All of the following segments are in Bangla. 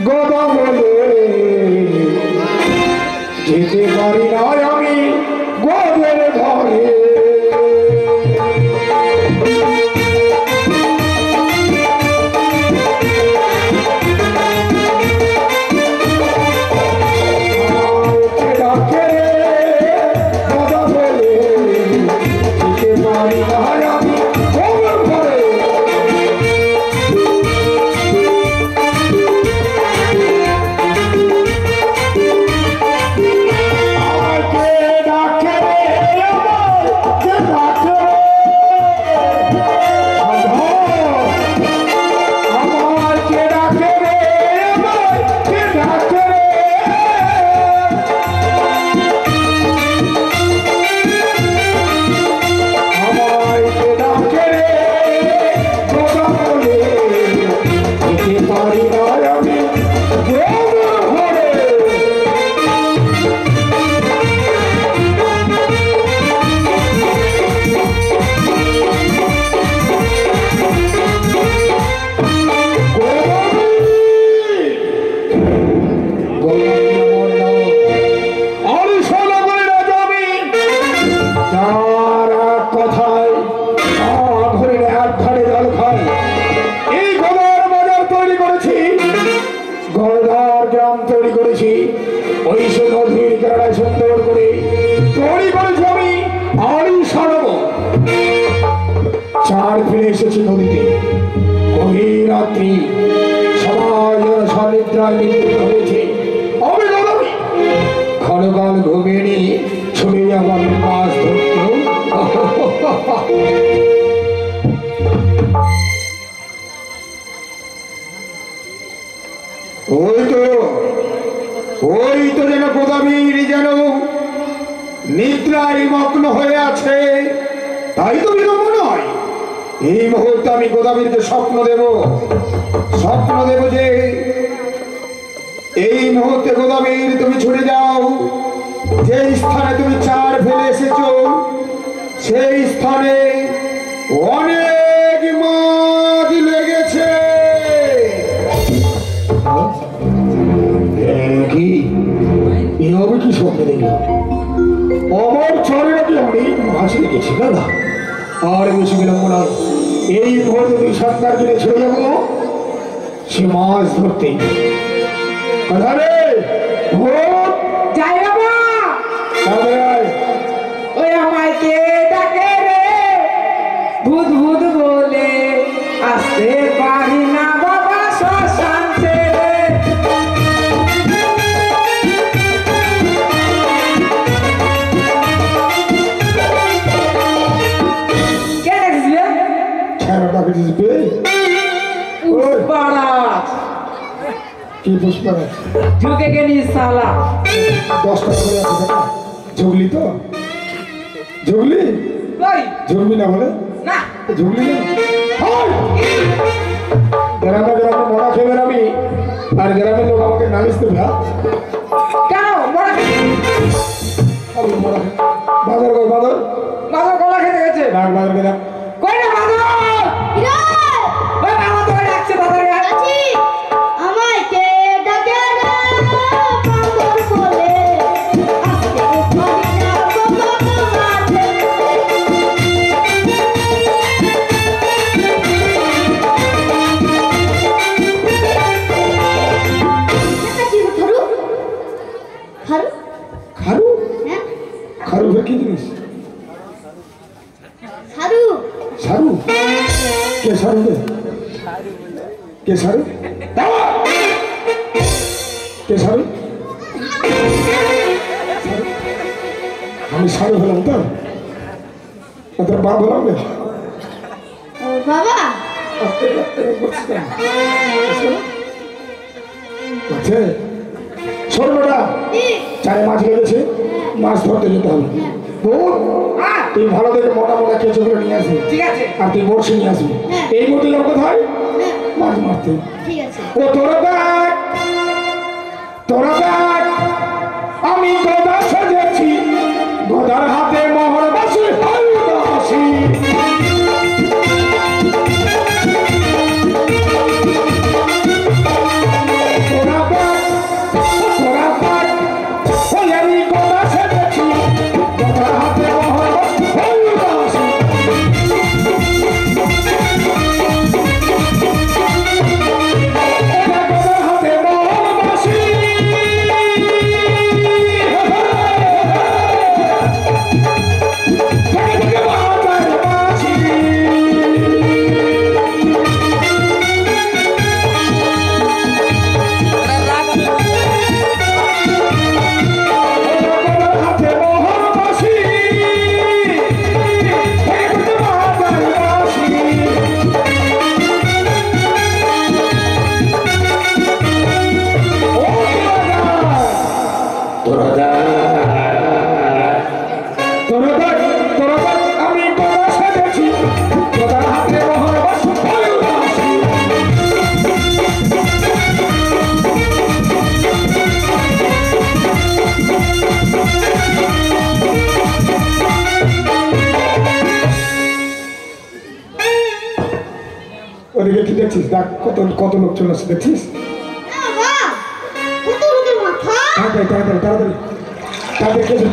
গদা বলে যেতে পারি না আমি গোদের ঘরে। নিদ্রায় মগ্ন হয়ে আছে, তাই তো বিলম্ব নয়। এই মুহূর্তে আমি গোদাবরীকে স্বপ্ন দেব যে এই মুহূর্তে গোদাবরী তুমি ছুটে যাও, যে স্থানে তুমি চার ফেলে এসেছো সেই স্থানে অনেক মাছ লেগেছে। কি কি স্বপ্ন দেখলাম? আমার চরে নাকি আমি মাছ লেগেছি দাদা। আর বেশি বিলম্ব নয়, এই মুহূর্তে তুই সরকার কিনে ছেড়ে যাবো সে মাছ ধরতে। ওই আমাকে ডাকে রে ভূত ভূত বলে, আসতে পারি না বাবা শ্মশান ছেড়ে। কে ডাকছিস? কি পুষ্পরাজ ঢুকে গেলি সালা। 10 টাকা করে আছে টাকা ঝুগলি তো? ঝুগলি ঝুগবি না বলে না, ঝুগলি না। গ্রামে গ্রামে মরা খেয়ে বেরাবি, আর গ্রামের লোক আমাকে নালিশ দেবে। কেন মরা বাজার কই? বাজার বাজার কলা খেতে গেছে। ডাক বাজার গেলাম কই না বাজার? ওই বাবা তো ডাকছে বাজারে। আমায় কে ডাকে রে পাগল বলে, আসতে পারি না বাবা মাঝে। এটা কি খারু? খারু? খারু? হ্যাঁ খারু কি জিনিস? খারু। সারু? কে সারু রে? কে সারু? কে সারু? আমি সারু হলাম তো? তোর বাপ হলাম রে? বাবা শোন বেটা, চারে মাছ লেগেছে, মাছ ধরতে যেতে হবে। তুই ভালো দেখে মোটা মোটা কেঁচোগুলো নিয়ে আসবি, ঠিক আছে? আর তুই বড়শি নিয়ে আসবি। এই মতো লোক কোথায় মাছ মারতে। ঠিক আছে। ও তোরা দেখ আমি গদা সেজেছি, গদার হাতে মোহর বাসি হাসি। ওদিকে কি দেখছিস? দেখ কত কত লোক চলে আসছে, দেখছিস? বাবা কত লোকের মাথা তাড়াতাড়ি তাড়াতাড়ি তাড়াতাড়ি তাড়াতাড়ি খেয়েছে।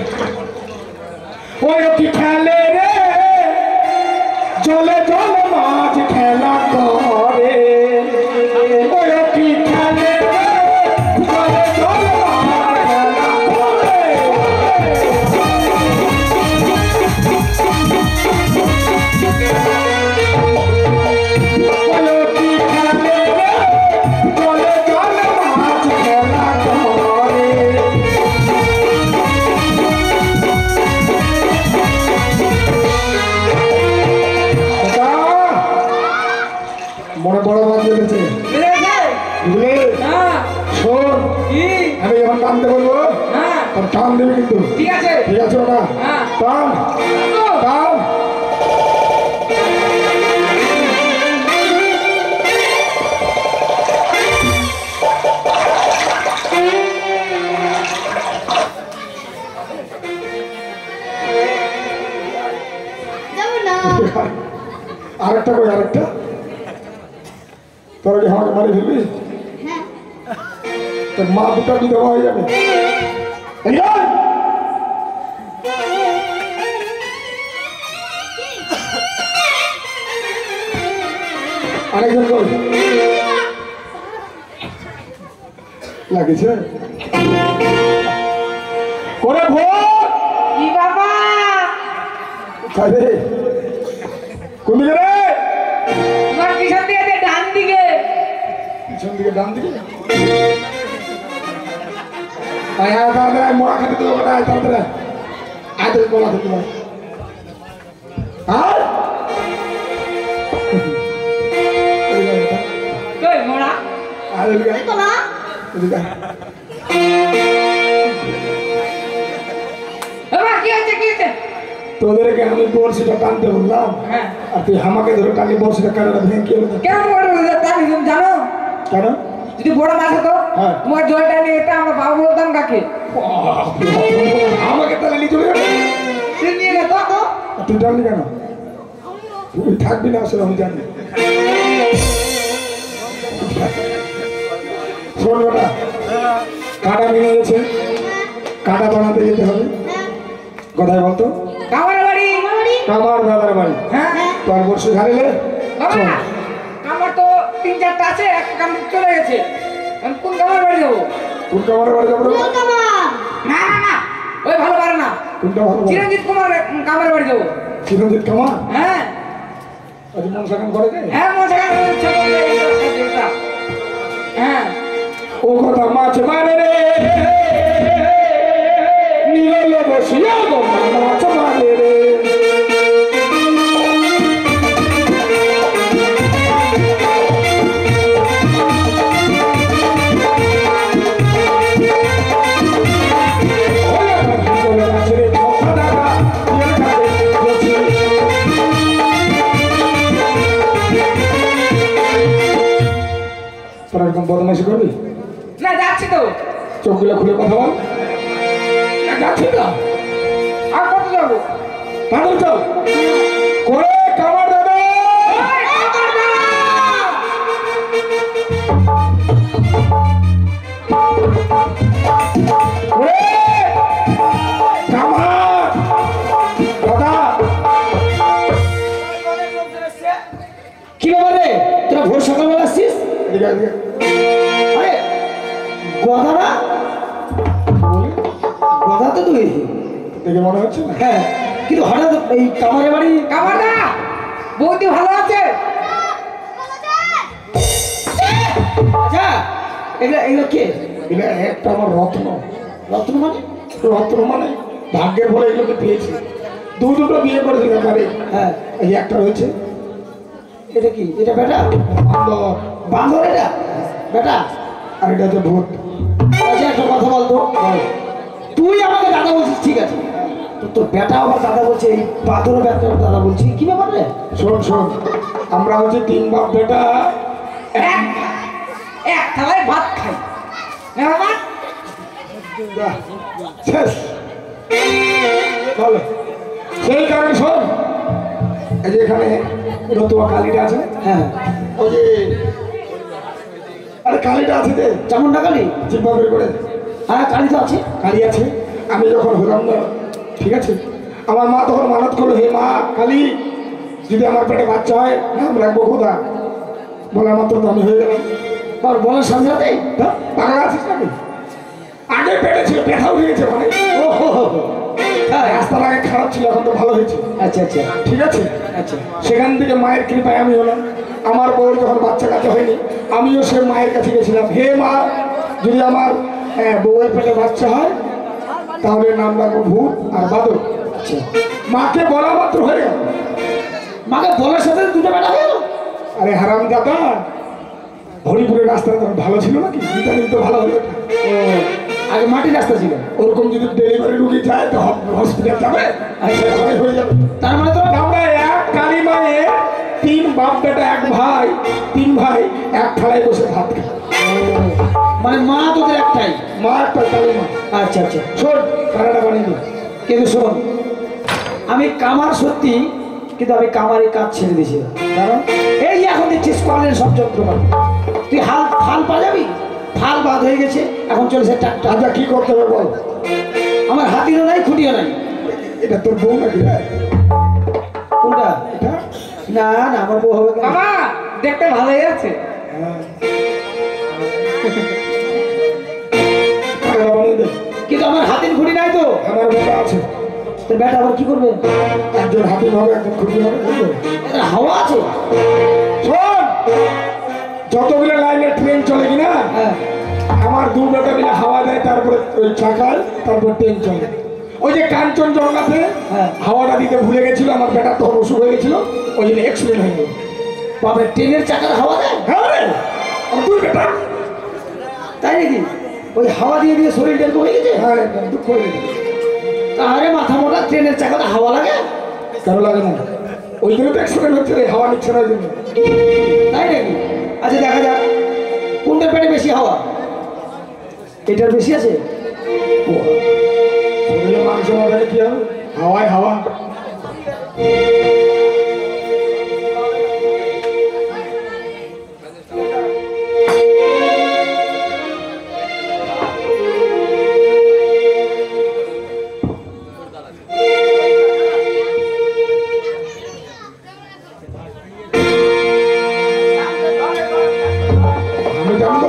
ওই কি খেলে রে জলে জলে মাছ খেলা করে, ওই কি খেলে রে জলে জলে মাছ খেলা করে। ওই কি খেলে রে জলে জলে মাছ খেলা করে। মনে বড় মাছ লেগেছে, বুঝলি? শোন, আমি যখন টানতে বলবো তখন টান দেবে কিন্তু, ঠিক আছে ঠিক আছে? ওটা টান টান। যাবো না আরেকটা কই, আরেকটা। তোরা কি আমাকে মারি ফেলবি? হ্যাঁ তোর মা দুটা বিধবা হয়ে যাবে। এই আয়! আরেকজন কই লাগিছে করে ভোট কি বাবা খাই রে। কোন দিকে রে? তোমার পিছন দিয়ে দে, ডান দিকে। পিছন দিকে, ডান দিকে। আয় আয় তাড়াতাড়ি, মোড়া খেতে দেবো, আয় তাড়াতাড়ি। আয় তোর মোড়া খেতে দেবো। আয় কই মোড়া? আয় এদিকে আয়, তো না এদিকে আয়। বাবা কি হচ্ছে কি হচ্ছে? তোদেরকে আমি বড়শিটা টানতে বললাম, হ্যাঁ আর তুই আমাকে ধরে টানি বড়শিটা কানাটা ভেঙে কি হলো? কেন তোমার তার তুমি জানো? কেন? যদি বড় মাছ হতো হ্যাঁ। তোমার জলটা নিয়ে এটা আমরা বাবু বলতাম কাকে? আমাকে তাহলে নিয়ে চলে যাবে। তুই নিয়ে যেত তো। তুই টানলি কেন? তুই থাকবি না আসলে, আমি জানি। শোন বেটা, কাটা ভেঙে গেছে, কাটা বানাতে যেতে হবে। কোথায় বলতো? কামার বাড়ি। কামার দাদার বাড়ি। হ্যাঁ তোর বর্ষি ঘাড়িলে বাবা আমার তো 3-4টা আছে, একটা কামড় চলে গেছে। আমি কোন কামার বাড়ি যাবো? কোন কামার বাড়ি যাবো? পুরো কামান না না না ওই ভালো পারে না। কোনটা ভালো? চিরঞ্জিত কুমার কামার বাড়ি যাবো। চিরঞ্জিত কামার? হ্যাঁ আজ মন সাকাম করে কে? হ্যাঁ মজা হ্যাঁ ও কথা মাছ মানে রে নীলে বসিয়া গো মাছ মানে রে। তোরা এরকম বদমাইশি করবি? না যাচ্ছি তো। চোখগুলো খুলে কথা বল। যাচ্ছি না, আর কত যাবো? তাদের চল করে কামার দাদা। ওরে কামার দাদা। কি ব্যাপার রে, তোরা ভোর সকালবেলা আসছিস? এদিকে এদিকে। আরে গধা না, গধা তো তুই। দেখে মনে হচ্ছে না? হ্যাঁ, কিন্তু হঠাৎ এই কামারে বাড়ি। কামার দা বৌদি ভালো আছে? আচ্ছা, এগুলো এগুলো কে? এটা একটা আমার রত্ন। রত্ন মানে? রত্ন মানে ভাগ্যের বলে এগুলোকে পেয়েছি। দুটো বিয়ে করেছি ব্যাপারে। হ্যাঁ, এই একটা রয়েছে এটা কি? এটা বেটা? বান্দর, বান্দর এটা বেটা? আর এটা হচ্ছে ভূত। আচ্ছা একটা কথা বলতো, তুই আমাকে দাদা বলছিস ঠিক আছে, তো তোর বেটা আমার দাদা বলছে, এই পাথরও বেটা দাদা বলছি, কি ব্যাপার রে? শোন শোন, আমরা হচ্ছে তিন বাপ বেটা। এক থালায় ভাত খাই না বাবা? শেষ বলো। সেই কারণে শোন, এই যে এখানে রতুয়া কালীটা আছে, হ্যাঁ ওই যে আরে কালীটা আছে যে চামুন্ডা কালী, জিব্বা বের করে হ্যাঁ কালী তো আছে। কালী আছে। আমি যখন হলাম না, ঠিক আছে, আমার মা তখন মানত করলো, হে মা কালী, যদি আমার পেটে বাচ্চা হয় নাম রাখবো খোদা। বলার মাত্র তো আমি হয়ে গেলাম। আর বলার সাথে সাথে পাগল আছিস নাকি? আগে পেটে ছিল, ব্যথা উঠে গেছে মানে। ও হো হো হো। তাই? রাস্তার আগে খারাপ ছিল, এখন তো ভালো হয়েছে। আচ্ছা আচ্ছা ঠিক আছে, আচ্ছা। সেখান থেকে মায়ের কৃপায় আমি হলাম। আমার বউর যখন বাচ্চা কাছে হয়নি, আমিও সে মায়ের কাছে গেছিলাম, হে মা, যদি আমার বউয়ের পেটে বাচ্চা হয় তাহলে নাম রাখবো ভূত আর বাদর। আচ্ছা, মাকে বলা মাত্র হয়ে গেল। মাকে বলার সাথে দুটো বেটা হয়ে গেল। আরে হারাম দাদা, হরিপুরের রাস্তাটা তখন ভালো ছিল নাকি? ভিটামিন তো ভালো হলো। ও আগে মাটির রাস্তা ছিল। ওরকম যদি ডেলিভারি রুগী যায় তো হসপিটাল যাবে, সবাই হয়ে যাবে। তার মানে তো আমরা এক কালী মায়ে 3 বাপ বেটা, 1 ভাই, 3 ভাই এক থালায় বসে ভাত খায়। মানে মা তোদের একটাই। মা একটা কালী মা। আচ্ছা আচ্ছা। শোন, কানাডা বানিয়ে দিল। কিন্তু শোন, আমি কামার সত্যি, কিন্তু আমি কামারের কাজ ছেড়ে দিয়েছি। কারণ এই যে এখন দেখছিস কলের সব যন্ত্রপাতি, তুই হাল পা যাবি, হাল বাদ হয়ে গেছে, এখন চলেছে ট্রাক্টর। আচ্ছা কি করতে হবে বল? আমার হাতিরও নাই, খুঁটিও নাই। এটা তোর বউ নাকি রে? কোনটা? এটা না না, আমার বউ হবে কেন? মামা দেখতে ভালোই আছে। হ্যাঁ। কানাডা বানিয়ে দে। কিন্তু আমার হাতির খুঁটি নাই তো। আমার বেটা আছে, তোর বেটা আবার কি করবে? একজন হাতিম হবে, একজন খুঁটি হবে, বুঝলি? এদের হাওয়া আছে। শোন, যতগুলো লাইনে ট্রেন চলে কিনা, হ্যাঁ আমার 2 বেটা মিলে হাওয়া দেয়, তারপরে ওই চাকায়, তারপর ট্রেন চলে। ওই যে কাঞ্চনজঙ্ঘাতে হ্যাঁ। হাওয়াটা দিতে ভুলে গেছিল, আমার বেটা তখন অসুখ হয়ে গেছিল, ওই জন্য অ্যাক্সিডেন্ট হয়ে গেল। বাবা, ট্রেনের চাকার হাওয়া দেয়? হ্যাঁ রে, আমার 2 বেটা। তাই নাকি? ওই হাওয়া দিয়ে দিয়ে শরীর এরকম হয়ে গেছে? হ্যাঁ, দুঃখ হয়ে গেছে। আরে মাথা মোটা, ট্রেনের চাকাতে হাওয়া লাগে? কেন লাগে না? ওই জন্য তো অ্যাক্সিডেন্ট হচ্ছে রে, হাওয়া নিচ্ছে না ওই জন্য। তাই নাকি? আচ্ছা দেখা যাক কোনটার পেটে বেশি হাওয়া। এটার বেশি আছে? শরীরে মাংস মাথায় কি হবে? হাওয়ায় হাওয়া। আমি জানবো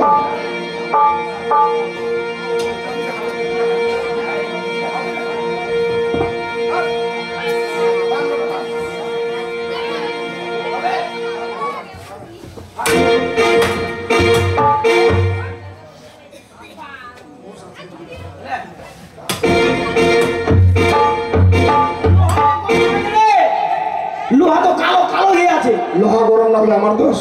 লোহা তো কালো কালো হয়ে আছে। লোহা গরম লাগলে আমার দোষ?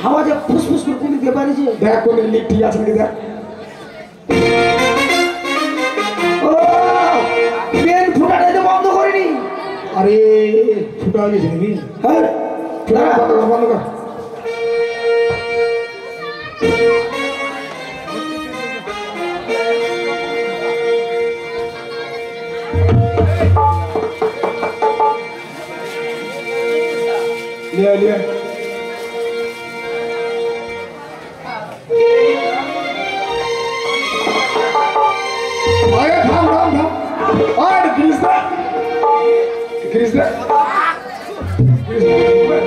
হাওয়া যে ফুসফুস করে কোন দিকে পারিছে। দেখ কোন লিক ঠিক আছে নাকি দেখ। ও ট্রেন ফুটাটা তো বন্ধ করিনি। আরে ফুটা হয়ে গেছে নাকি? হ্যাঁ ফুটা বন্ধ কর, বন্ধ কর। লিয়া লিয়া। আরে থাম থাম থাম। আরে কৃষ্ণা কৃষ্ণা কৃষ্ণা।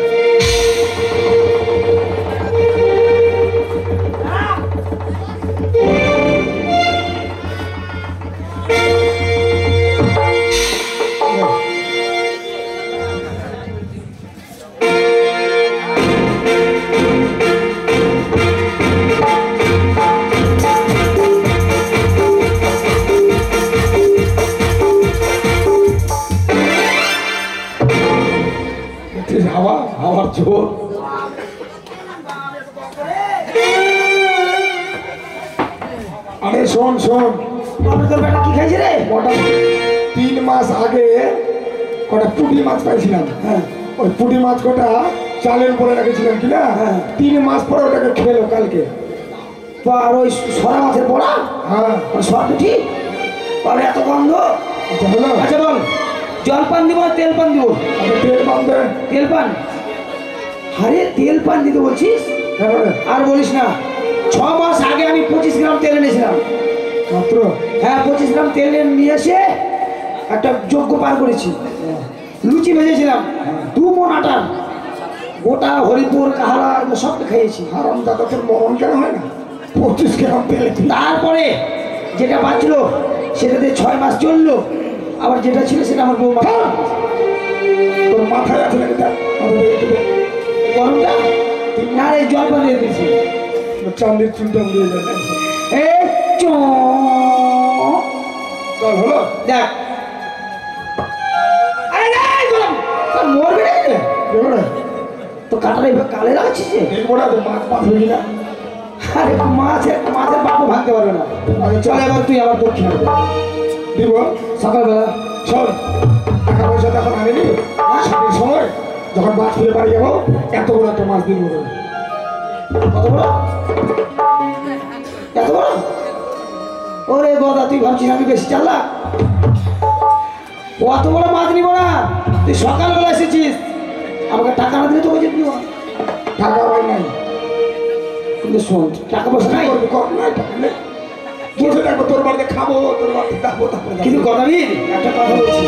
হাওয়া, হাওয়ার জোর। আরে শোন শোন, বাবা তোর বেটা কি খাইছে রে? কটা 3 মাস আগে কটা পুঁটি মাছ পাইছিলাম। হ্যাঁ ওই পুঁটি মাছ কটা চালের উপরে রেখেছিলাম কিনা, হ্যাঁ। 3 মাস পরে ওটাকে খেলো কালকে। আর ওই সরা মাছের বড়া, হ্যাঁ ওই সরা পুঁটি, আর এত গন্ধ। আচ্ছা হলো। আচ্ছা বল, জলপান দিব না তেল পান দিব? আমি তেল বাঁধবে তেল পান? আরে তেল পান দিতে বলছিস? আর বলিস না, 6 মাস আগে আমি 25 গ্রাম তেল এনেছিলাম মাত্র। হ্যাঁ 25 গ্রাম তেল নিয়ে এসে একটা যজ্ঞ পার করেছি। লুচি ভেজেছিলাম 2 মণ আটার, গোটা হরিপুর কাহারা এগুলো সব খাইয়েছি। হারাম দাদা তোর মরণ কেন হয় না? 25 গ্রাম তেলে তারপরে যেটা বাঁচলো সেটাতে 6 মাস চললো, আবার যেটা ছিল সেটা আমার বউ মাথা। তোর মাথায় আছে নাকি দেখ? গরমটা না রে, জল বানিয়ে দিয়েছি। চান্দির চুলটা উড়িয়ে যাবে। এই চল হলো দেখ, আরে নাই গরম স্যার মরবে না রে। এবারে তো কাটারে এবার কালে রাখছিস যে? দেখবো না মাছ মাছ হয়ে না। আরে মাছের বাপও ভাঙতে পারবে না। চল এবার তুই আমার দক্ষিণ দিব সকালবেলা। চল, টাকা পয়সা তখন আনিনি, সামনের সময় যখন মাছ ফিরে বাড়ি যাবো এত বড় একটা মাছ দিব। কত বড়? এত বড়? ওরে গদা, তুই ভাবছিস আমি বেশি চাল্লাক? অত বড় মাছ নিব না, তুই সকালবেলা এসেছিস, আমাকে টাকা না দিলে তো ওই যে নিব। টাকা পাই নাই, কিন্তু শোন, টাকা পয়সা নাই, করবি কর নাই, টাকা নেই। বসে থাকবো, তোর বাড়িতে খাবো, তোর বাড়িতে যাবো, তারপরে কিন্তু গদাবীর একটা কথা বলছি,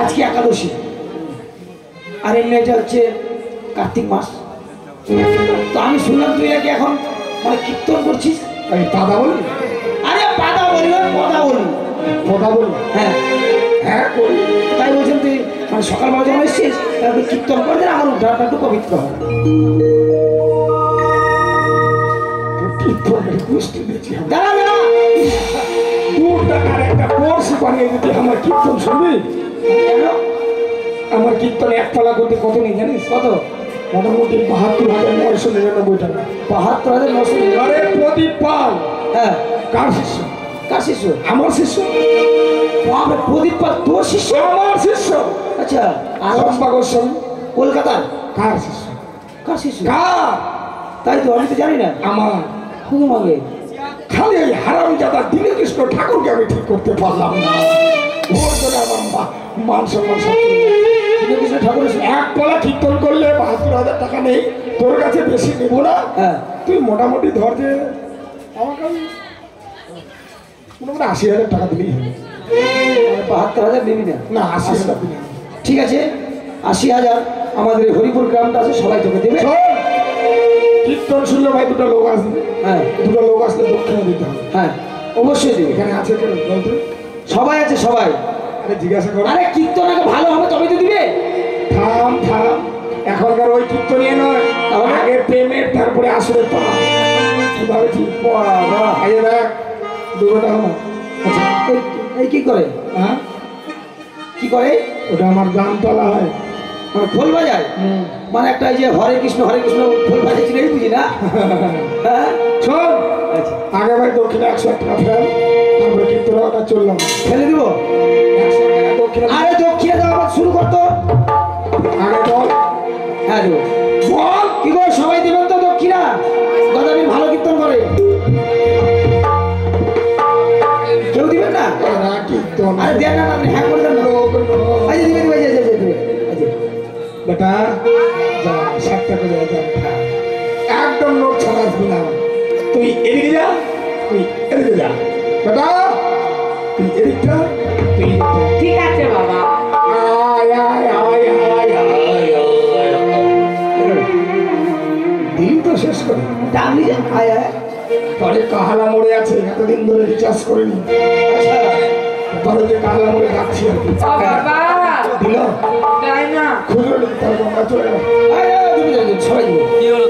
আজকে একাদশী আর এমনি এটা হচ্ছে কার্তিক মাস। তো আমি শুনলাম তুই নাকি এখন মানে কীর্তন করছিস। এই দাদা বলি, আরে পাদা বলি না, পদা বলি। কথা বলি, হ্যাঁ হ্যাঁ করি। তাই বলছেন তুই মানে সকালবেলা যখন এসছিস তারপর কীর্তন করে দেন, আমার উদ্ধারটা একটু পবিত্র হয়। কীর্তনের গোষ্ঠী দিয়েছি আমি। দাঁড়া দাঁড়া, 2 টাকার একটা বর্ষি বানিয়ে দিতে আমার কীর্তন শুনবি? কেন? আমার কীর্তন এক পালা করতে কত নেই জানিস? কত? মোটামুটি ৭২,৯৯৯ টাকা। ৭২,৯৯৯। আরে প্রদীপ পাল হ্যাঁ, কার শিষ্য? কার শিষ্য? আমার শিষ্য। বাবা, প্রদীপ পাল তোর শিষ্য? আমার শিষ্য। আচ্ছা, আর চম্পা গোস্বামী কলকাতার কার শিষ্য? কার শিষ্য? কার? তাই তো আমি তো জানি না। আমার। খুব আগে খালি এই হারামজাদা দীনকৃষ্ণ ঠাকুরকে আমি ঠিক করতে পারলাম না। ওর জন্য আমার মান সম্মান সব চলে গেছে। কৃষ্ণ ঠাকুরের শিষ্য। এক পালা কীর্তন করলে ৭২,০০০ টাকা নেই, তোর কাছে বেশি নেব না। হ্যাঁ, তুই মোটামুটি ধর যে আমাকে মোটামুটি ৮০,০০০ টাকা দিলেই হবে। ৭২,০০০ দিবি না? না ৮০,০০০ দিলে হবে। ঠিক আছে, ৮০,০০০ আমাদের এই হরিপুর গ্রামটা আছে, সবাই তোকে দেবে। শোন, কীর্তন শুনলে ভাই 2টা লোক আসবে, হ্যাঁ 2টা লোক আসলে দক্ষিণা দিতে হবে। হ্যাঁ, অবশ্যই দেবে। এখানে আছে কেন বলতো? সবাই আছে, সবাই। আরে জিজ্ঞাসা করো। আরে কীর্তন আগে ভালো হবে তবে তো দিবে। থাম থাম, এখনকার ওই কীর্তনীয় নয়, তাহলে? আগে প্রেমের তারপরে আসলে পা কি ভাবেছি? এই যে দেখ 2 টাকা না। আচ্ছা, এই কি করে? হ্যাঁ, কি করে? ওটা আমার গান তলা হয়। মানে খোল বাজায়? মানে একটা এই যে হরে কৃষ্ণ খোল বাজাচ্ছিল, এই বুঝি না? হ্যাঁ, শোন, আচ্ছা, আগে ভাই দক্ষিণে 100 টাকা ফেল, তারপরে কীর্তনটা চললাম। ফেলে দিব। 100 টাকা দক্ষিণে আরে দক্ষিণে দাও, আবার শুরু করতো। আগে বল। হ্যাঁ দেবো। বল কি গো, সবাই দেবেন তো দক্ষিণা? গদাবীর ভালো কীর্তন করে, কেউ দিবেন না? এরা কীর্তন আরে দেন না, আপনি হ্যাঁ করে দেন না। আচ্ছা দিবে দিবে, দিবে। বেটা যা 60 টাকা করে যা, একদম নোট ছাড়া আসবি না। তুই এদিকে যা, তুই এদিকে যা। বেটা তুই এদিকটা, তুই এদিকটা। ঠিক আছে বাবা। আয় আয় আয় আয় আয় আয়। দিন তো শেষ করে ডান দিকে আয় আয়। পরে কাহালা মোড়ে আছে, এতদিন ধরে রিচার্জ করিনি। আচ্ছা, পরে যে কাহালা মোড়ে রাখছি আর কি। ও বাবা, দিল তাই না? খুচরো নিতে তারপর আমরা চলে গেলাম। আয় আয়, দিবে, দিবে, সবাই দিবে।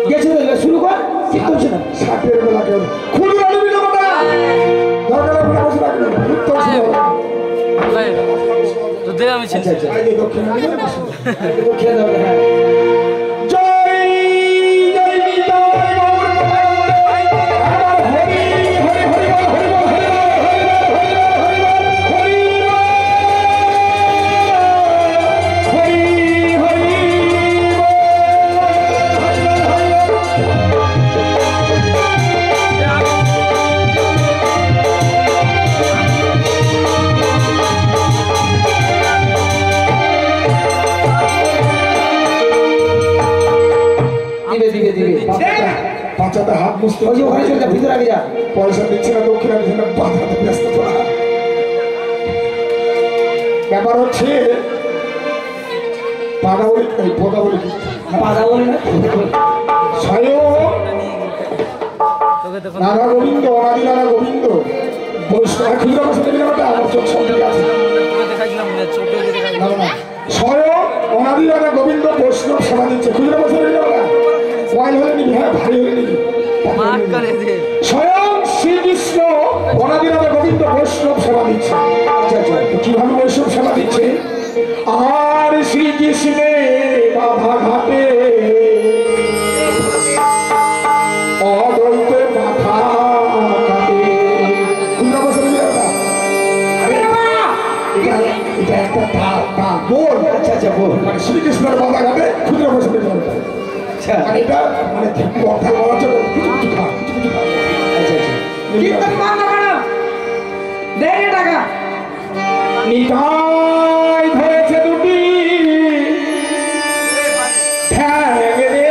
গেছে তো, এবার শুরু কর, ঠিক করছে না। 60-এর বেলা কেউ খুচরো নিবি না বেটা, দরকার হলে বসে রাখবি, উত্তর শুনে হবে। তো দে আমি আচ্ছা আচ্ছা, এই যে দক্ষিণে দিকে বসে। দক্ষিণে দাও, হ্যাঁ। জয় জয় নিতাই গৌর নিতাই। আমার হরি হরি হরি বল, হরি বল, হরি বল, হরি বল, হরি বল, হরি বল, হরি হরি বল। দিবে দিবে দিবে বাচ্চাটা হাত মুছতে ওই যে ওখানে চলে যা ভিতরে আগে যা পয়সা দিচ্ছে না দক্ষিণ দিচ্ছে না বাঁচাতে ব্যস্ত তোরা ব্যাপার হচ্ছে পাড়া বলি পোদা বলি বাধা বলে না স্বয়ং নানা গোবিন্দ অনাদি নানা গোবিন্দ বৈষ্ণব খুচরা বসে দেবে না আমার চোখ সামনে আছে স্বয়ং অনাদি নানা গোবিন্দ বৈষ্ণব সেবা দিচ্ছে খুচরা বসে দেবে না ময়ল হলে নিবি হ্যাঁ ভারী হলে নিবি স্বয়ং শ্রীকৃষ্ণ অনাদি নানা গোবিন্দ বৈষ্ণব সেবা দিচ্ছে আচ্ছা আচ্ছা কিভাবে বৈষ্ণব সেবা দিচ্ছে আর শ্রীকৃষ্ণে বাধা ঘাটে অদ্বৈত মাথা কাটে খুচরা বসে দেবে না এটা একটা তাল বোল আচ্ছা আচ্ছা বল মানে শ্রীকৃষ্ণের বাধা ঘাটে খুচরা বসে দেবে আচ্ছা মানে এটা মানে কথা বলার জন্য কিছু কিছু খা কিছু কিছু খা আচ্ছা আচ্ছা কীর্তন বন্ধ করো দেড় টাকা নিতাই ধরেছে দুটি ঠ্যাং রে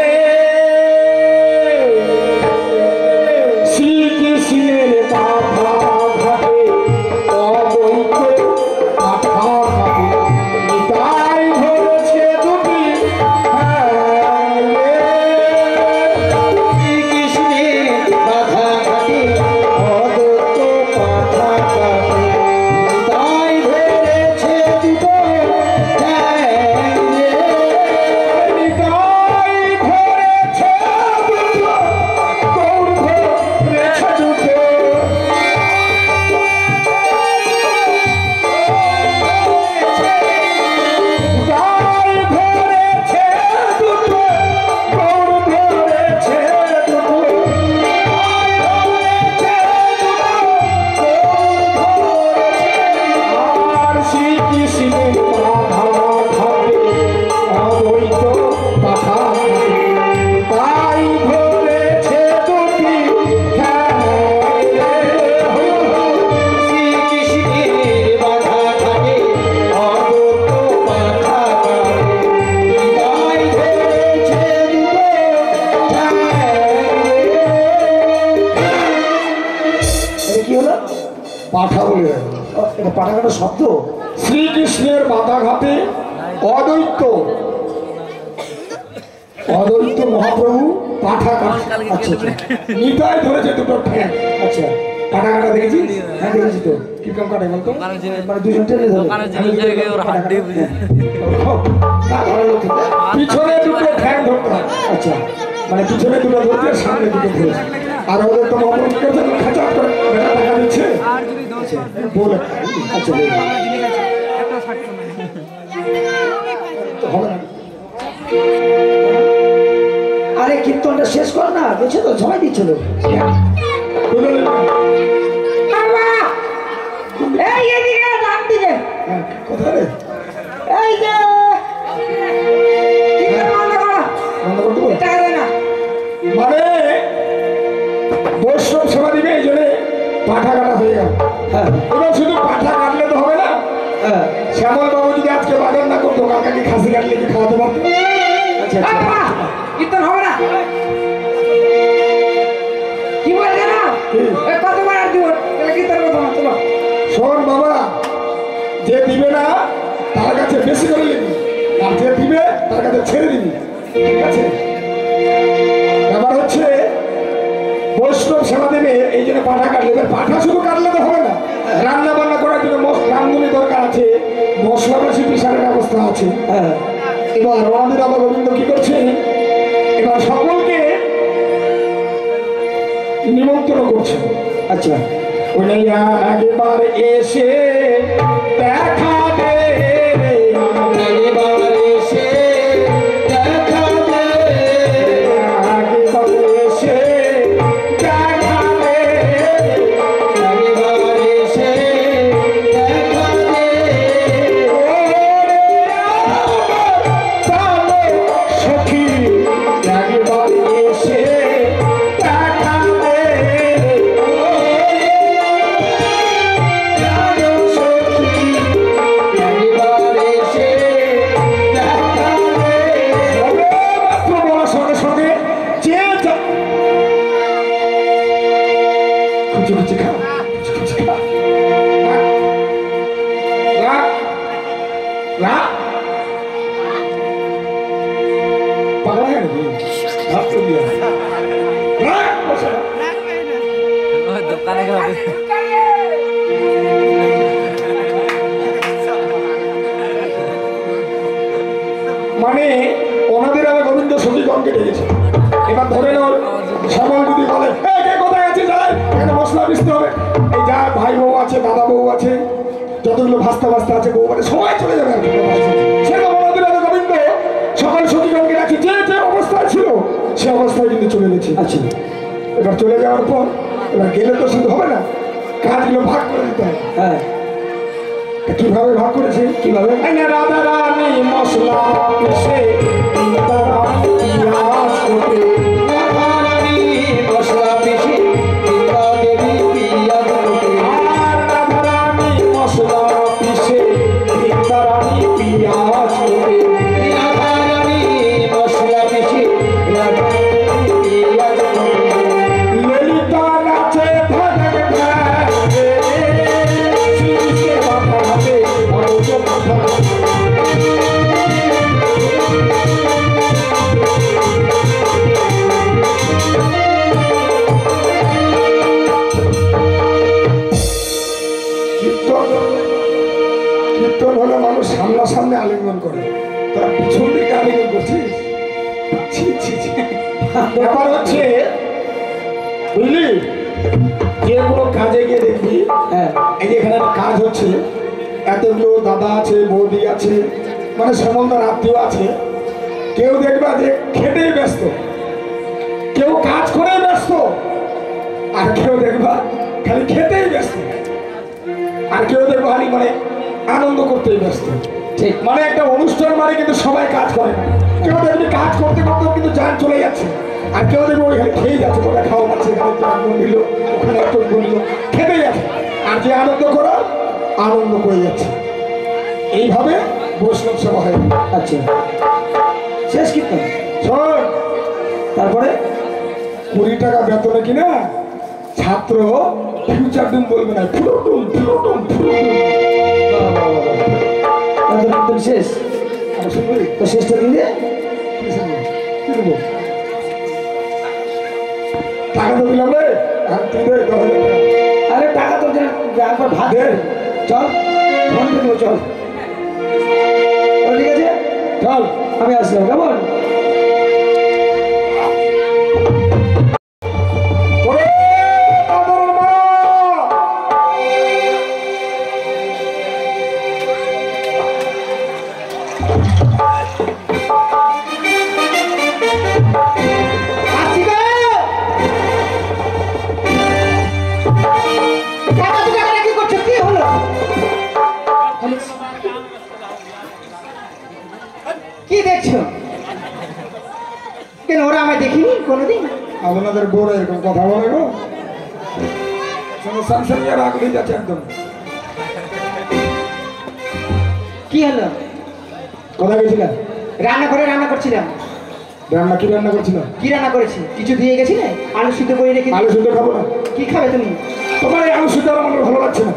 শ্রীকৃষ্ণের বাধা ঘাটে অদ্বৈত মাথা ঘাটে নিতাই ধরেছে দুটি ঠ্যাং রে শ্রীকৃষ্ণের বাধা ঘাটে অদ্বৈত মাথা ঘাটে তাই ধরেছে দুটো ঠ্যাং রে। নিতাই ধরেছে দুটো গৌর ধরেছে দুটো নিতাই ধরেছে দুটো গৌর ধরেছে দুটো আর শ্রীকৃষ্ণের বাধা ঘাটে অদ্বৈত কথা তাই ধরেছে দুটি ঠ্যাং রে। শ্রীকৃষ্ণের বাধা ঘাটে অদ্বৈত মাথা ঘাটে তাই ধরেছে দুটো ঠ্যাং রে। এটা কি হলো পাঠা বলে এটা পাঠাগানোর শব্দ শ্রীকৃষ্ণের মাথা ঘাটে অদ্বৈত অদ্বৈত মহাপ্রভু পাঠা কাটে আচ্ছা আচ্ছা নিতাই ধরেছে দুটো ঠ্যাং আচ্ছা কাটা কাটা দেখেছিস হ্যাঁ দেখেছি তো কিরকম কাটে বলতো মানে দুজন টেনে ধরে না ধরার লোক কিন্তু। পিছনে দুটো ঠ্যাং ধরতে হয় আচ্ছা মানে পিছনে দুটো ধরতে সামনে দুটো ধরেছে আর ওদের তো মহাপ্রভু কি করছে খাঁচা করে বেটা টাকা দিচ্ছে বলে আচ্ছা বলুন। তো হবে না আরে কীর্তনটা শেষ কর না দেখছো তো সবাই দিচ্ছিল বলে নে। বাবা এই এদিকে ডান দিকে হ্যাঁ, কোথায় রে এই যে কীর্তন বন্ধ করো বন্ধ করতে বল। টাকা দেয় না মানে বৈষ্ণব সেবা দিবে এই জন্য পাঠা কাটা হয়ে গেল হ্যাঁ এবার শুধু পাঠা কাটলে তো হবে না হ্যাঁ শ্যামল বাবু যদি আজকে বাজার না করতো কাকাকে খাসি কাটলে কি খাওয়াতে পারতো আচ্ছা বাবা, আচ্ছা কীর্তন হবে না কি বলছে না কতবার আর দিব তাহলে কীর্তন করবো না চলো শোন বাবা যে দিবে না তার কাছে বেশি করে নিবি আর যে দিবে তার কাছে ছেড়ে দিবি ঠিক আছে ব্যাপার হচ্ছে বৈষ্ণব সেবা দেবে এই জন্য পাঠা কাটলে এবার পাঠা শুধু কাটলে তো হবে না রান্না বান্না করার জন্য রামধুনি দরকার আছে মশলা বেশি পিসারের ব্যবস্থা আছে হ্যাঁ এবার আমাদের রাধা গোবিন্দ কি করছে এবার সকলকে নিমন্ত্রণ করছে আচ্ছা উনি একবার এসে দেখা দে এবার এসে দেখা দে একবার এসে দেখা দে এবার এসে দেখা দে সখী একবার এসে দেখা দে সখী মানে ওনাদের আমি গোবিন্দ সখীগণকে ডেকেছি। এবার ধরে নেওয়ার সবাই যদি বলে "এই কে কোথায় আছে যাই এখানে মশলা পিসতে হবে", এই যা ভাই বউ আছে, দাদা বউ আছে, যতগুলো ভাস্তা ভাস্তা আছে, বউ মানে সবাই চলে যাবে আর কি। সেরকম ওনাদের আমি গোবিন্দ সকল সখীগণকে রাখি, যে যে অবস্থায় ছিল সে অবস্থায় কিন্তু চলে গেছে। আচ্ছা এবার চলে যাওয়ার পর এবার গেলে তো শুধু হবে না, কাজগুলো ভাগ করে দিতে হবে। হ্যাঁ কিভাবে ভাগ করেছে? কিভাবে? রাধা রানী মশলা পিষে রাধা রানী পিয়াজ করে, মশলা পিষে গীতা দেবী পিয়াজ কোটে। আর রাধা রানী মশলা পিষে রাধা রানী পিয়াজ করে, রাধা রানী মশলা পিষে রাধা রানী পিয়াজ কোটে। ললিতা নাচে ভাগে ভাগে, শ্রীকে মাথা হবে অরজ মাথা। কীর্তন হলে মানুষ সামনাসামনি আলিঙ্গন করে, তারা পিছন দিকে আলিঙ্গন করছিস। ছি, ছি, ছি। ব্যাপার হচ্ছে বুঝলি, যে কোনো কাজে গিয়ে দেখবি হ্যাঁ এই যে এখানে একটা কাজ হচ্ছে, এতগুলো দাদা আছে, বৌদি আছে, মানে সমন্দার আত্মীয় আছে, কেউ দেখবা যে খেতেই ব্যস্ত, কেউ কাজ করে ব্যস্ত, আর কেউ দেখবা খালি খেতেই ব্যস্ত, আর কেউ দেখবা খালি মানে আনন্দ করতেই ব্যস্ত। ঠিক। মানে একটা অনুষ্ঠান মানে কিন্তু সবাই কাজ করে না, কেউ দেখবি কাজ করতে করতেও কিন্তু যান চলে যাচ্ছে, আর কেউ দেখবো ওইখানে খেয়ে যাচ্ছে, ওটা খাওয়া যাচ্ছে, এখানে একটু আনন্দ নিল, ওখানে একটু নিল, খেতে যাচ্ছে, আর যে আনন্দ করা আনন্দ করে যাচ্ছে। এইভাবে বৈষ্ণব সেবা হয়। আচ্ছা শেষ কীর্তন। শোন, তারপরে 20 টাকা বেতনে কিনা ছাত্র ফিউচার ডিম বলবে না, ফুরুটুম ফুরুটুম ফুরুটুম। তারপরে কীর্তন শেষ। আর শুনবি তো শেষটা দিলে কি শুনবো? কি দেবো? টাকা তো দিলাম রে, আর তুই দে 10,000 টাকা। আরে টাকা তো একবার ভাত দে। চল ফোন করে দেবো চল। ও, ঠিক আছে চল। আমি আসলাম কেমন। ওরে আদর মা! আসছি গো। কাকা তো কাকা কি করছো? কি হলো? কি দেখছো? কেন ওরা আমায় দেখিনি কোনোদিন? আপনাদের বড় এরকম কথা বলে গো, সামসামিয়া রাগ হয়ে যাচ্ছে একদম। কি হলো? কোথায় গেছিলেন? রান্না করে রান্না করছিলাম। রান্না কি রান্না করছিল? কি রান্না করেছি? কিছু দিয়ে গেছিলে? আলু সিদ্ধ করে রেখে। আলু সিদ্ধ খাবো না। কি খাবে তুমি? তোমার এই আলু সিদ্ধ আমার ভালো লাগছে না।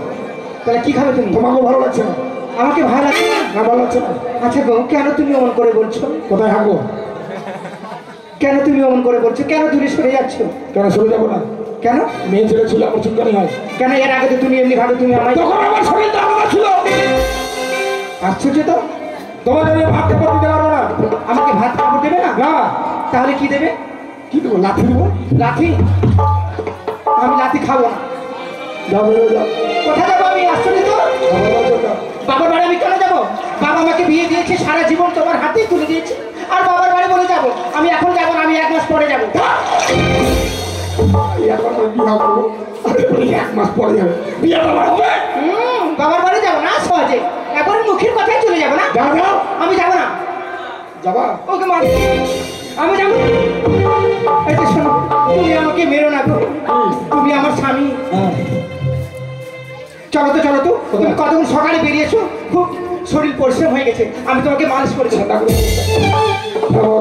তাহলে কি খাবে তুমি? তোমাকেও ভালো লাগছে না। আমাকে ভালো লাগছে না। না ভালো লাগছে না। আচ্ছা গো, কেন তুমি অমন করে বলছো? কোথায় হাঁকবো? কেন তুমি অমন করে বলছো? কেন দূরে সরে যাচ্ছ? কেন সরে যাবো না? কেন? মেয়ে ছেলে ছিল আমার চুলকানি হয়। কেন এর আগে তো তুমি এমনি ভাবে তুমি আমায়। তখন আমার শরীরটা আলাদা ছিল। আশ্চর্য তো, তোমাকে আমি ভাত খেতে দিতে পারবো না। আমাকে ভাত খাবো দেবে না? না। তাহলে কি দেবে? কি দেবো? লাথি দেবো? লাঠি? আমি লাঠি খাবো না। যাও বেরো যাও। কোথায় যাবো আমি? আশ্চর্য তো, বাবার বাড়ি আমি কেন যাবো? বাবা আমাকে বিয়ে দিয়েছে, সারা জীবন তোমার হাতেই তুলে দিয়েছে, আর বাবার বাড়ি বলে যাবো? আমি এখন যাবো না, আমি 1 মাস পরে যাবো। এখন আমি বিয়ে করবো, আরে বলি 1 মাস পরে যাবে বিয়ে তোমার হবে। বাবার বাড়ি যাবো না সহজে, এখন মুখের কথাই চলে যাবো না। যাও যাও। আমি যাবো না। যাবা? ওকে মা, আমি যাবো না। এই যে শোনো, তুমি আমাকে মেরো না গো, তুমি আমার স্বামী। চলো তো চলো তো, তুমি কতক্ষণ সকালে বেরিয়েছো, খুব শরীর পরিশ্রম হয়ে গেছে, আমি তোমাকে মালিশ করেছি। ঠান্ডা করে যাও,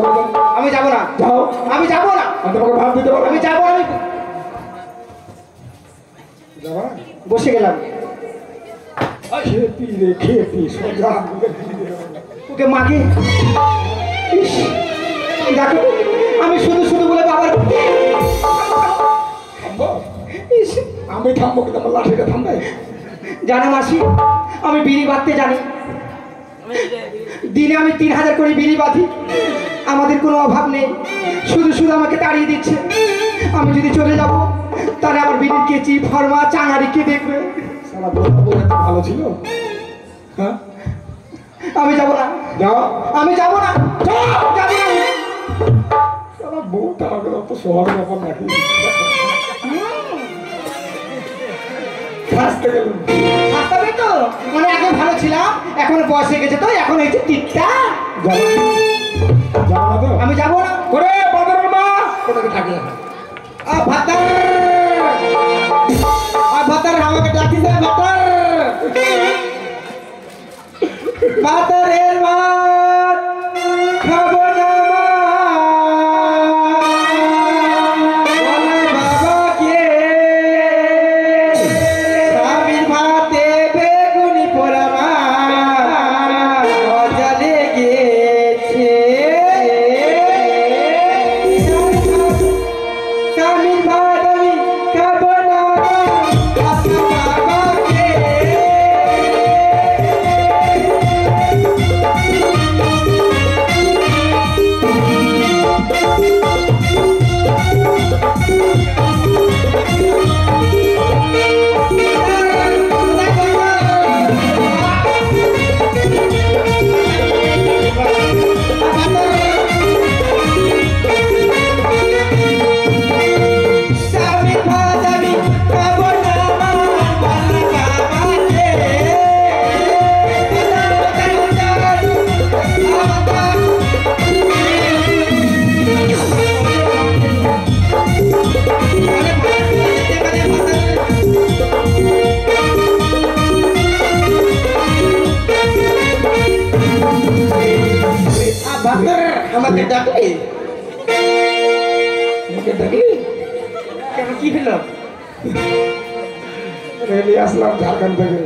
আমি যাবো না। যাও। আমি যাবো না। আমি তোমাকে ভাত দিতে পারবো। আমি যাবো না। আমি যাবা? বসে গেলাম। খেপি রে খেপি, সোজা ওকে মাকে, ইস, দেখো আমি শুধু শুধু বলে বাবার, ইস, আমি থামবো কিন্তু আমার লাঠিটা থামবে। জানো মাসি, আমি বিড়ি বাঁধতে জানি। দিনে আমি 3000 করে বিড়ি বাঁধি। আমাদের কোনো অভাব নেই, শুধু শুধু আমাকে তাড়িয়ে দিচ্ছে। আমি যদি চলে যাব তাহলে আমার বিড়ির কেচি ফরমা চাঙারি কে দেখবে? সারা বলতে বলে তো ভালো ছিল। হ্যাঁ আমি যাব না, যাও। আমি যাব না, যাব না। সারা বউ তারা অত সহজ ব্যাপার নাকি? হাসতে গেলাম। হাসতে তো মানে আগে ভালো ছিলাম, এখন বয়স হয়ে গেছে তো এখন হয়েছে টিকটা। যাবো যাবো না তো? আমি যাব না। করে বাদরের মা কোথাকে থাকে না। ভাতার ভাতার আমাকে ডাকিস ভাতার ভাতারের ভাত খাবো না বাবাকে স্বামীর ভাতে বেগুনি পোড়া মজা লেগেছে স্বামীর ভাত আমি খাবো না বাবাকে। স্বামীর ভাত আমি খাবো না বাবাকে। আমাকে ডাকলি আমাকে ডাকলি? কেন, কি হলো? রেলি আসলাম ঝাড়খণ্ড থেকে।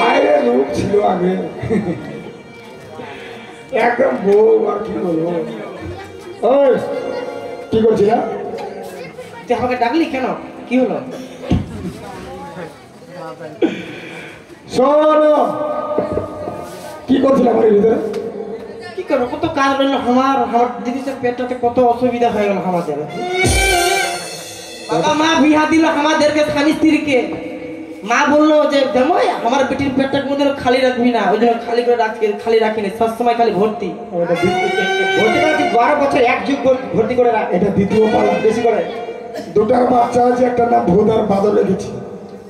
আরে রূপ ছিল আগে, একদম বউ। আর কি বলবো? ওই কি করছিলা? তুই আমাকে ডাকলি কেন, কি হলো? শোনো, কি করছিলাম আমার ভিতরে? কি করবো, কত কাজ রইল আমার আমার জিনিসের পেটটাতে কত অসুবিধা হয়ে গেল আমাদের। বাবা মা বিহা দিল আমাদেরকে স্বামী স্ত্রীকে। মা বললো যে জামাই আমার বেটির পেটটা কোনোদিন খালি রাখবি না, ওই জন্য খালি করে রাখি, খালি রাখিনি, সবসময় খালি ভর্তি। ওটা ভর্তি করে 12 বছর এক যুগ ভর্তি করে রাখ, এটা দ্বিতীয় পালা। বেশি করে। দুটার বাচ্চা আছে, একটা নাম ভূত আর বাদল রেখেছি।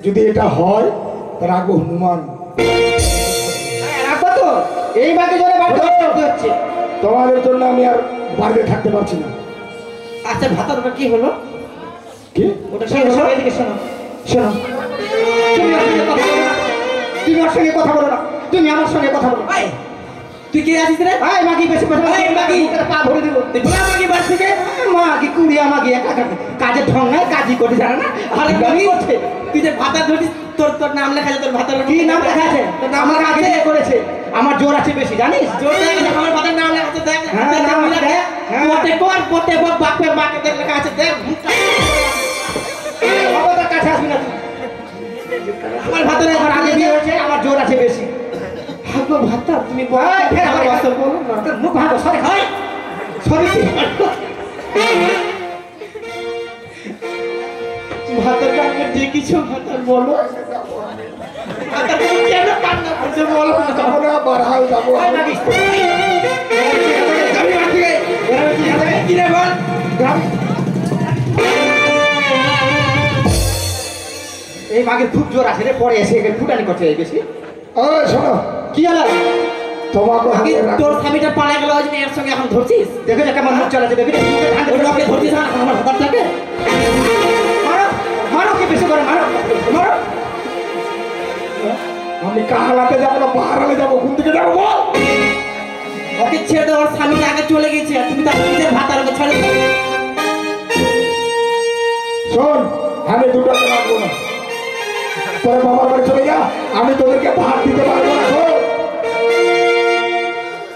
যদি এটা হয় রাখবো হনুমান। রাখবো তো, এই বাকি জন্য বাড়তে হচ্ছে। তোমাদের জন্য আমি আর বাড়িতে থাকতে পারছি না। আচ্ছা ভাতার ওটা কি হলো? কি ওটা শোনো, শোনো, এদিকে শোনো, শোনো। তুমি ওর সঙ্গে কথা বলো না, তুমি আমার সঙ্গে কথা বলো। তুই কে আছিস রে? আয় মাগি, বেশি কথা বল। মাগি পা ভরে দেবো। তুই বলা মাগি বাড়ি থেকে মাগি কুড়িয়া মাগি একা কাজের ঢং নাই, কাজই করতে জানে না। আরে মাগি করছে, তুই যে ভাতা ধরিস, তোর নাম লেখা আছে, তোর ভাতার কি নাম লেখা আছে? তোর নাম আমার আগে বিয়ে করেছে, আমার জোর আছে বেশি, জানিস? জোর দেখ, আমার ভাতার নাম লেখা আছে, দেখ। নাম লেখা পটে কর, পটে বল, বাপের মাকে দেখ লেখা আছে, দেখ। বাবার কাছে আসবি না তুই। আমার ভাতার এখন আগে বিয়ে হয়েছে, আমার জোর আছে বেশি। ভাগো ভাতা, তুমি বল, ফের আমার ভাতা বলো না। তোর মুখ ভাগো, সরে হয়, সরে ভাতারটা আমাকে ডেকেছো, ভাতার বলো। ভাতার তুমি কেন কান্না করছো বলো না। যাবো না, বাড়াল যাবো। ওই মাগি, যাবি মাঠ থেকে, কি রে বল। এই মাগের খুব জোর আছে রে, পরে এসে এখানে ফুটানি করছে এই বেশি। ওই শোনো, কি হলো? তোমাকে আগে আমি তোর স্বামীটা পালা গেল, ওই জন্য এর সঙ্গে এখন ধরছিস। দেখে যাকে আমার মুখ চালাচ্ছে, দেখে ওই লোককে ধরছিস না আমার ভাতারটাকে। মারো, মারো, কি বেশি করে মারো, মারো। আমি কাহালাতে যাবো না, পাহাড়ালে যাবো, কোন দিকে যাবো বল? ওকে ছেড়ে দাও, ওর স্বামীটা আগে চলে গেছে, আর তুমি তার নিজের ভাতার ওকে ছেড়ে দাও। শোন, আমি দুটাকে রাখবো না। তোর বাবার বাড়ি চলে যা, আমি তোদেরকে ভাত দিতে পারবো না। শোন,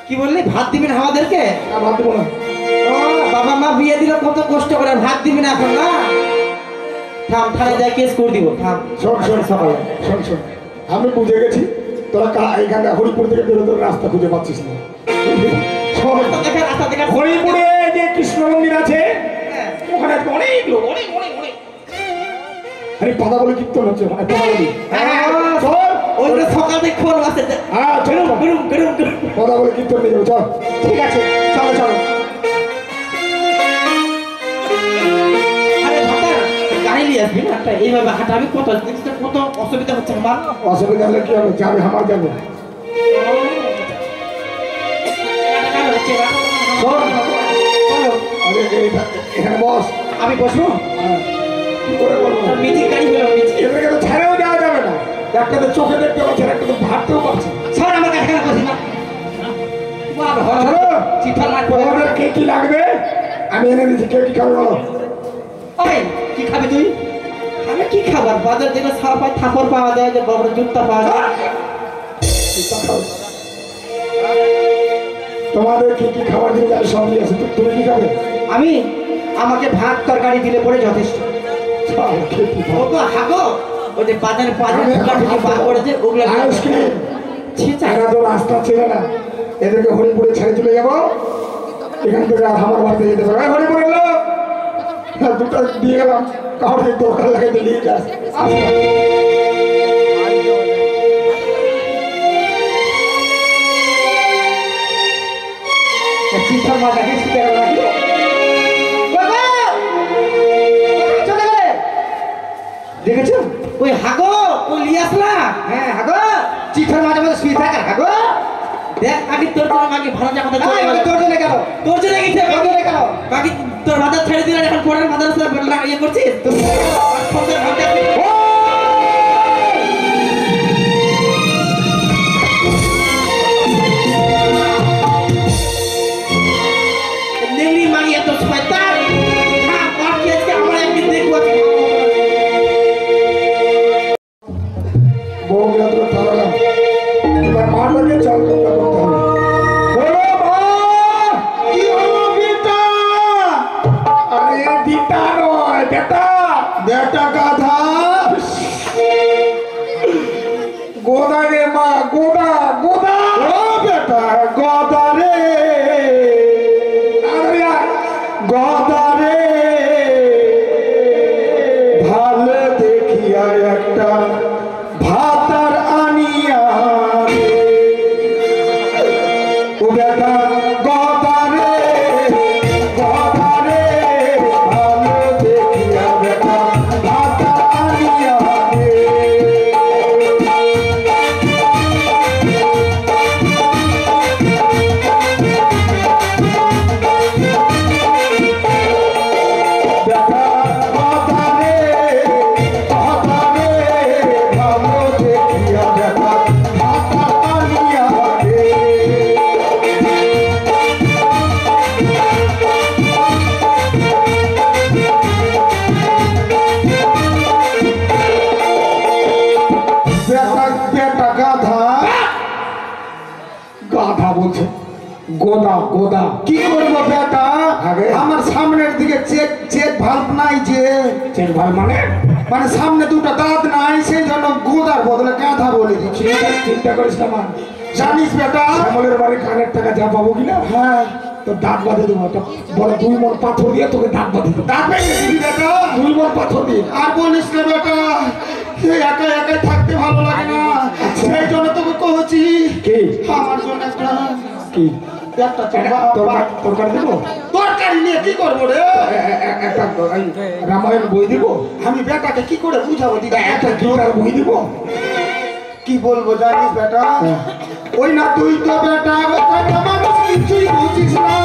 কি বললি, ভাত দিবি না আমাদেরকে? ভাত দেবো না। ও, বাবা মা বিয়ে দিল কত কষ্ট করে, ভাত দিবি না এখন না? থাম থানায় যাই কেস করে দিব থাম শোন শোন সকালে শোন শোন আমি বুঝে গেছি তোরা এখানে হরিপুর থেকে বেরোতে রাস্তা খুঁজে পাচ্ছিস না শোন, দেখা রাস্তা দেখা হরিপুরে যে কৃষ্ণ মন্দির আছে ওখানে আজকে অনেক লোক অনেক অনেক অনেক আরে পাতা বলে কীর্তন হচ্ছে মানে পাতা বলি চল ওইগুলো সকাল থেকে খবর আছে হ্যাঁ চলো গরম গরম গরম পাতা বলে কীর্তন নিয়ে যাবো চল ঠিক আছে চলো চলো আরে ভাতা গাড়ি নিয়ে আসবি না একটা এইভাবে হাঁটা আমি কত অসুবিধা হচ্ছে আমার অসুবিধা হলে কি হবে যাবে আমার যাবে শোন, আরে এখানে বস আমি বসবো কি করে বলবো মিটিং গাড়ি হলো মিটিং এদেরকে তো ছেড়েও দেওয়া যাবে না একটা তো চোখে দেখতে পাচ্ছে একটা তো ভাবতেও পারছে স্যার আমার কাছে কেন বসি না চিঠার মাঠ পড়ে তোমাদের কে কি লাগবে আমি এনে দিচ্ছি কে কি খাবে বলো ওই কি খাবি তুই আমি কি খাবার বাজার থেকে সারা পাই থাপড় পাওয়া যায় যে বড় জুতা পাওয়া যায় চিন্তা খাও। তোমাদের কি কি খাবার দিলে যায় সবই আছে তুমি কি খাবে আমি আমাকে ভাত তরকারি দিলে পরে যথেষ্ট চল, খেতে থাক। ওগো হাগো ওই যে বাজারে বাজারে ফুকা ঢুকে বার করেছে ওগুলো আইসক্রিম ছিচা এরা তো রাস্তা ছিল না এদেরকে হরিপুরে ছেড়ে চলে যাবো এখান থেকে আর আমার বাড়িতে যেতে পারবে হরিপুরে এলো হ্যাঁ, দুটো দিয়ে গেলাম কাউকে দরকার লাগে নিয়ে যাস চিঠার মাথাকে ছুটে গেল নাকি চলে গেলে দেখেছো ওই হাগো ওই লিয়াস না হ্যাঁ হাগো চিঠার মাঝে মাঝে শুয়ে থাকে হাগো দেখ আগে তোর জন্য মাকে ভালো জায়গা তোর জন্য গেল তোর জন্য গেছে তোর জন্য গেল বাকি তোর মাথা ছেড়ে দিলে এখন পরের মাথার সাথে ইয়ে করছিস তোর সংসার ভাবতে নেংরি মাগি এত শয়তান হ্যাঁ আর কি আজকে আমরা একদিন দেখবো বউকে তো তাড়ালাম এবার মারটাকে চাল করতে হবে বলো মা কি হলো বেটা আরে দিতা নয় বেটা বেটা গাধা গোদা রে মা গোদা গোদা ও বেটা গোদা রে আরে গোদা রে ভালো দেখিয়া একটা ভাতার আনিয়া ও বেটা গদারে গদারে ভালো দেখিয়া বেটা ভাতার আনিয়া বেটা গদারে গদারে ভালো দেখিয়া বেটা ভাতার আনিয়া বেটা বেটা গাধা গাধা বলছে গোদা গোদা কি করবো বেটা আগে? আমার সামনের দিকে চেক চেক ভাল্ব নাই যে চেন ভাই মানে মানে সামনে দুটো দাঁত নাই সেই জন্য গোদার বদলে গাধা বলে দিচ্ছি চিন্তা করিস না মা জানিস বেটা শ্যামলের বাড়ি কানের টাকা যা পাবো কিনা হ্যাঁ তো দাঁত বাঁধে দেবো একটা বড় 2 মণ পাথর দিয়ে তোকে দাঁত বাঁধে দেবো দাঁত ভেঙে দিবি বেটা 2 মণ পাথর দিয়ে আর বলিস না বেটা এই একা একাই থাকতে ভালো লাগে না সেই জন্য তোকে কহছি কি আমার জন্য একটা কি একটা তরকারি দেবো তরকারি নিয়ে কি করবো রে একটা এই রামায়ণ বই দিব আমি বেটাকে কি করে বুঝাবো দিদি একটা গীতার বই দিব কি বলবো জানিস বেটা ওই না তুই তো বেটা বেটা মানুষ কিছুই বুঝিস না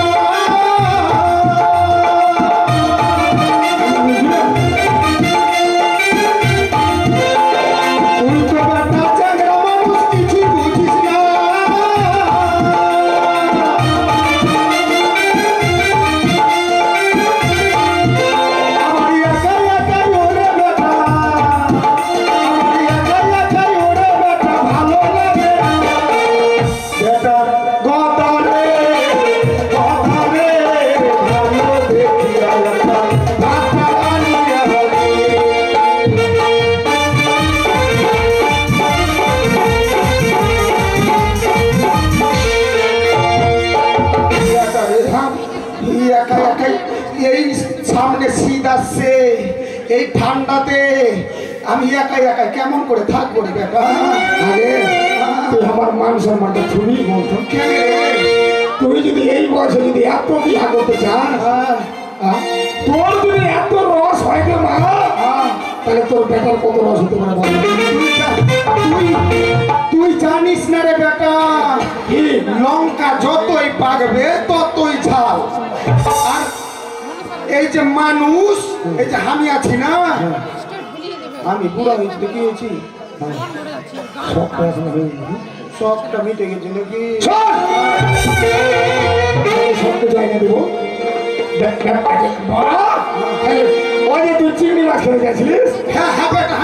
তুই তো বেটা চ্যাংড়া মানুষ কিছুই বুঝিস না আমার একা একাই ওরে বেটা আমার একা একাই ওরে বেটা ভালো লাগে বেটা গদা রে একাই, এই সামনে শীত আসছে, এই ঠান্ডাতে আমি একাই একাই কেমন করে থাকবো রে বেটা? আরে তুই আমার মান সম্মানটা খুবই বলতো। কেন রে? তুই যদি এই বয়সে যদি এত বিয়া করতে চাস, তোর যদি এত রস হয় রে মা, তাহলে তোর বেটার কত রস হতে পারে বল? তুই জানিস না রে বেটা, কি? লঙ্কা যতই পাকবে ততই ঝাল। আর এই যে মানুষ, এই যে আমি আছি না, আমি বুড়া হয়েছি তো কি হয়েছি? সবটা এখন হয়ে গেছে। সবটা মিটে গেছে নাকি? শোন! আমি সবটা জায়গা দেবো। দেখ, দেখ, দেখ, বাবা! ওই যে তুই চিংড়ি মাছ খেয়ে গেছিলিস, হ্যাঁ হ্যাঁ বেটা,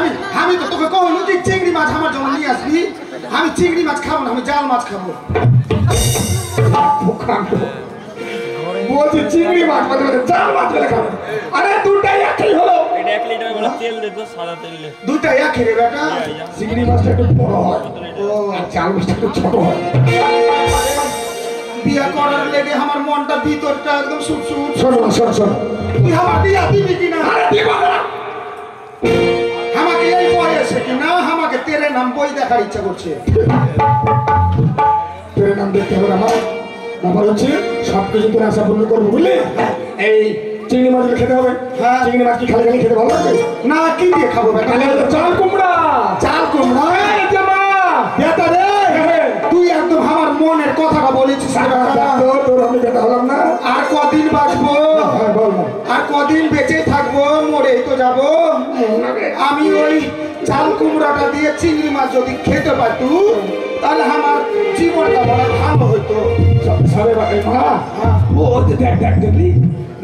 আমি তো তোকে কখনো যে চিংড়ি মাছ আমার জন্য নিয়ে আসবি। আমি চিংড়ি মাছ খাবো না, আমি জাল মাছ খাবো। বলছি চিংড়ি মাছ বলে বলে চাল মাছ বলে খাবে। আরে দুটাই একই হলো। এটা 1 লিটার করে তেল দে তো সাদা তেল দে। দুইটা একই রে বেটা। চিংড়ি মাছটা একটু বড় হয়, আর চাল মাছটা একটু ছোট হয়। বিয়া করার লেগে আমার মনটা ভিতরটা একদম সুপসুপ। শোনো শোনো শোনো, তুই আমার বিয়া দিবি কিনা? আরে দিব না। আমাকে এই বয়সে কিনা আমাকে তেরে নাম বই দেখার ইচ্ছা করছে। তোর নাম দেখতে হবে আমার, ব্যাপার হচ্ছে সব কিছু তোর আশা পূর্ণ করবো বুঝলি? এই চিংড়ি মাছগুলো খেতে হবে। হ্যাঁ। চিংড়ি মাছ কি খালি খালি খেতে ভালো লাগবে? না কি দিয়ে খাবো বেটা? তাহলে হলো চাল কুমড়া। চাল কুমড়া? এই যে মা! বেটা রে, হ্যাঁ। তুই একদম আমার মনের কথাটা বলেছিস রে বেটা। তোর আমি বেটা হলাম না। আর কদিন বাঁচবো? হ্যাঁ বল না। আর কদিন বেঁচে থাকবো? মরেই তো যাবো। আমি ওই চাল কুমড়াটা দিয়ে চিংড়ি মাছ যদি খেতে পারতু, তাহলে আমার জীবনটা বড় ভালো হইতো। সবে বাকি মা, ও দেখ দেখ দেখলি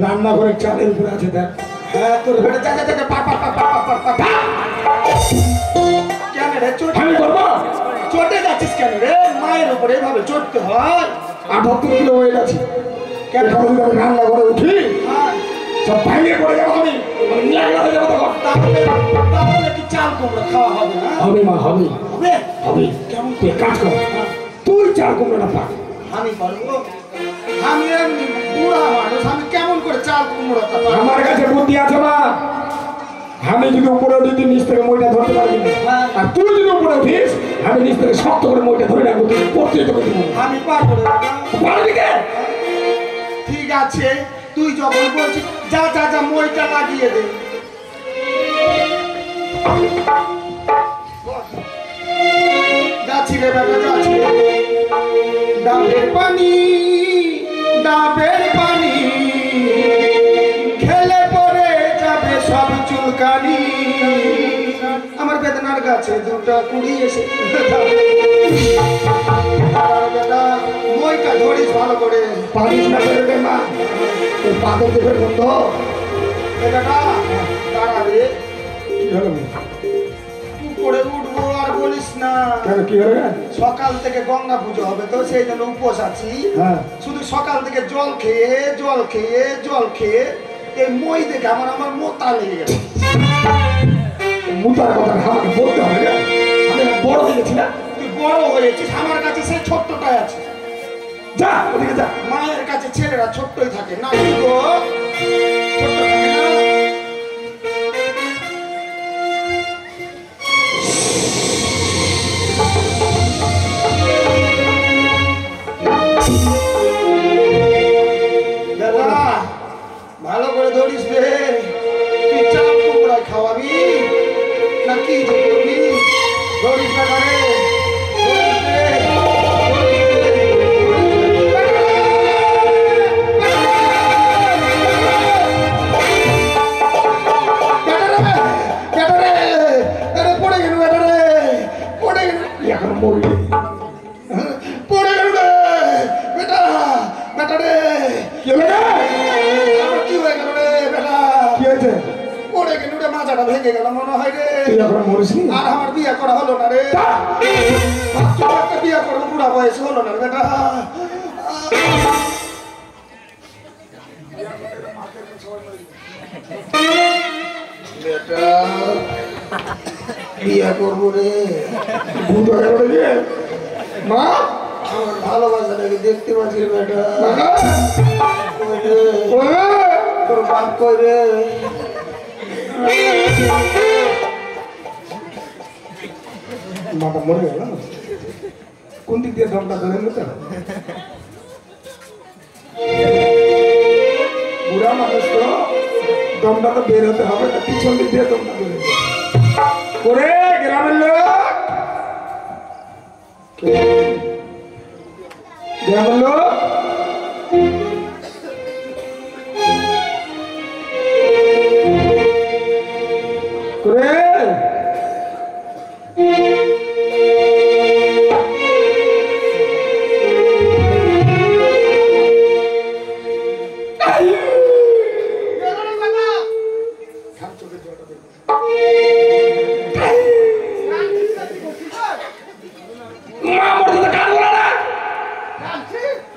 রান্নাঘরের চালের উপরে আছে দেখ। হ্যাঁ তোর বেটা যা যা যা পার পার পার পার পার পার পার। কেন রে চোট? আমি করবো চটে যাচ্ছিস কেন রে? মায়ের উপরে এভাবে চটতে হয়? 78 কিলো ওয়েট আছে। কেন? এখন যদি আমি রান্নাঘরে উঠি হ্যাঁ, সব ভাঙিয়ে পড়ে যাবো। আমি ন্যাংরা হয়ে যাবো তখন। তাহলে কি চাল কুমড়া খাওয়া হবে না? হবে মা হবে হবে? হবে। কেমন? তুই এক কাজ কর, তুই চাল কুমড়োটা পাক। আমি পারবো? আমি এমনি বুড়া মানুষ, আমি কেমন করে চাল কুমড়াটা পারবো? আমার কাছে বুদ্ধি আছে মা। আমি যদি উপরে উঠি তুই নিচ থেকে মইটা ধরতে পারবি না, আর তুই যদি উপরে উঠিস আমি নিচ থেকে শক্ত করে মইটা ধরে রাখবো। তুই পড়তে তোকে দিব। আমি পারবো রে বাবা। পারবি কে? ঠিক আছে, তুই যখন বলছিস যা যা যা মইটা লাগিয়ে দে। যাচ্ছি রে বেটা যাচ্ছি। ডাবের পানি, ডাবের পানি, খেলে পরে যাবে সব চুলকানি। আমার বেদনার গাছে দুটা কুড়ি এসে বেটা মইটা ধরিস ভালো করে। পারিস না করে রে মা, তোর পাথর দেখে বন্ধ। বেটা দাঁড়া রে, কি হলো? উপরে উঠবো আর বলিস না। কেন কি হলো? সকাল থেকে গঙ্গা পুজো হবে তো সেই জন্য উপোস আছি। হ্যাঁ। শুধু সকাল থেকে জল খেয়ে জল খেয়ে জল খেয়ে এই মই দেখে আমার মোতা লেগে গেছে। মুতার কথা আমাকে বলতে হবে না, আমি বড় হয়ে গেছি না। তুই বড় হয়েছিস, আমার কাছে সেই ছোট্টটাই আছে। যা ওদিকে যা। মায়ের কাছে ছেলেরা ছোট্টই থাকে না কি গো? ছোট্ট থাকে না? দাদা ভালো করে ধরিস রে। তুই চাল কুমড়া খাওয়াবি না কি যে করবি? ধরিস না রে, ধরিস রে, পড়ে গেল বেটা রে, পড়ে গেল, এখন মরবি। পড়ে গেল রে বেটা, বেটা রে। কি হলো রে? আমার কি হয়ে গেল রে বেটা? কি হয়েছে? পড়ে গেল রে, মাথাটা ভেঙে গেল মনে হয় রে। তুই এখন মরিসনি? আর আমার বিয়ে করা হলো না রে। ভাবছি একটা বিয়ে করবো, বুড়া বয়স হলো না রে বেটা। বেটা বিয়ে করবো রে। ভূত হয়ে গেল রে। মা আমার ভালোবাসাটাকে দেখতে পাচ্ছি রে বেটা। বাবা! ওই কই রে তোর বাপ কই রে মাথা মরে গেল কোন দিক দিয়ে দমটা ধরে নিতে বুড়া মানুষ তো দমটা তো বের হতে হবে না পিছন দিক দিয়ে দমটা ধরে করে গ্রামের লোক গ্রামের লোক করে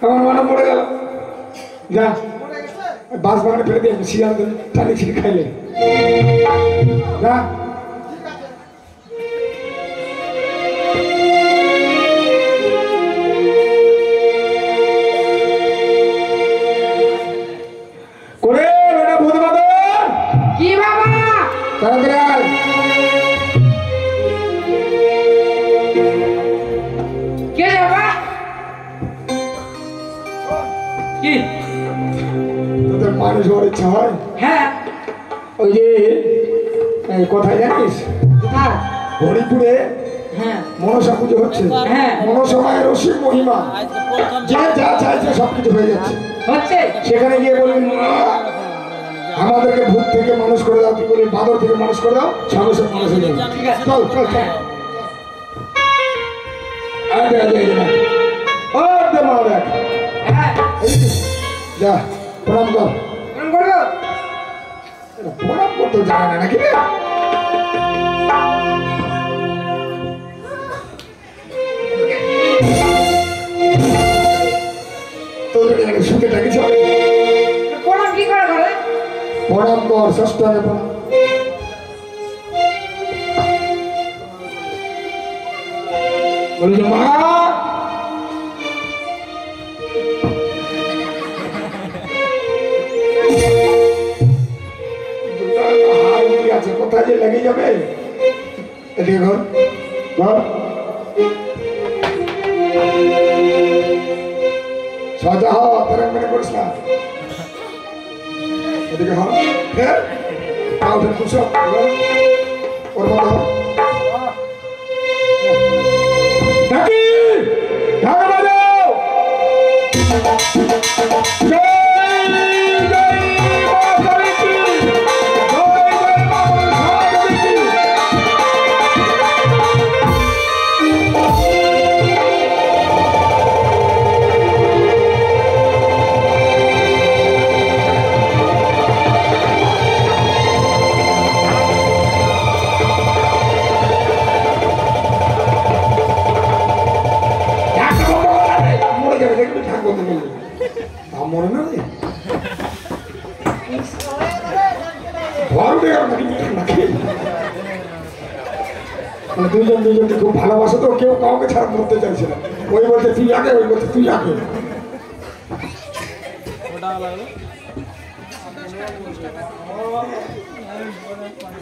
আমার মনে পড়ে গেল যা বাস বাগানে ফেলে দিয়ে শিয়াল টানি ছিঁড়ে খাইলে যা করে বেটা ভূত বাদর কি বাবা তাড়াতাড়ি আয় কে বাবা কি তোদের মানুষ হওয়ার ইচ্ছা হয় হ্যাঁ ওই যে এই কোথায় জানিস হ্যাঁ হরিপুরে হ্যাঁ মনসা পুজো হচ্ছে হ্যাঁ। মনসা মায়ের অসীম মহিমা আজকে প্রথম যে যা চাইছে সবকিছু হয়ে যাচ্ছে হচ্ছে সেখানে গিয়ে বলবি মা আমাদেরকে ভূত থেকে মানুষ করে দাও তুই বলি বাদর থেকে মানুষ করে দাও সঙ্গে সঙ্গে মানুষ হয়ে যাবে ঠিক আছে চল চল চল আয় দেখ ও দে মা দেখ হ্যাঁ এই যে, যা প্রণাম কর কেমন করবো এটা প্রণাম করতে জানে না নাকি রে তোদের এখানে শুতে ডাকিছ প্রণাম কি করে করে প্রণাম কর ষষ্ঠ আগে প্রণাম বলি যে মা হার উঠে আছে কোথায় যে লেগে যাবে এদিকে ঘর ঘর সাজা হ তারা মনে করিস না এদিকে হ হ্যাঁ পা উঠে খুশ ওর মতো ডাকি ঢাকা বাজাও জয় জয় মা সাবিত্রী জয় জয় মা সাবিত্রী মরে যাবে দেখবি ঠাক বলতে বলবি মরে না রে ঘর উঠে গেল নাকি নাকি মানে দুজন দুজনকে খুব ভালোবাসে তো কেউ কাউকে ছাড়া মরতে চাইছে না ওই বলছে তুই আগে ওই বলছে তুই আগে ওটা লাগলো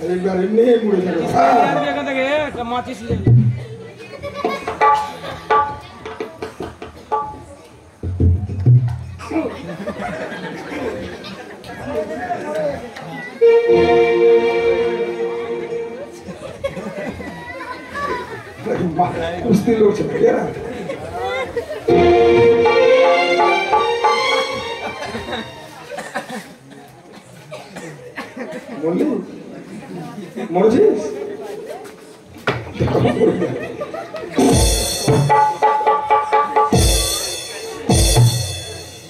এইবার এমনি মরে যাবে এখান থেকে একটা মাছিস কুস্তি লড়ছে এরা বললি মরেছিস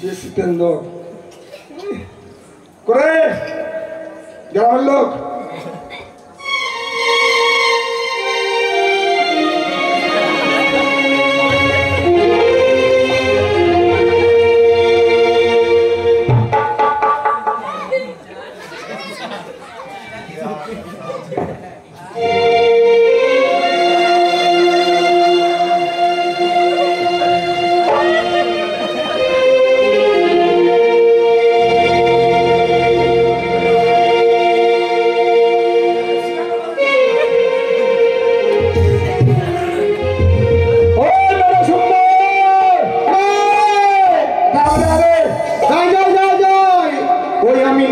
বেশি তেল লোক করে গ্রামের লোক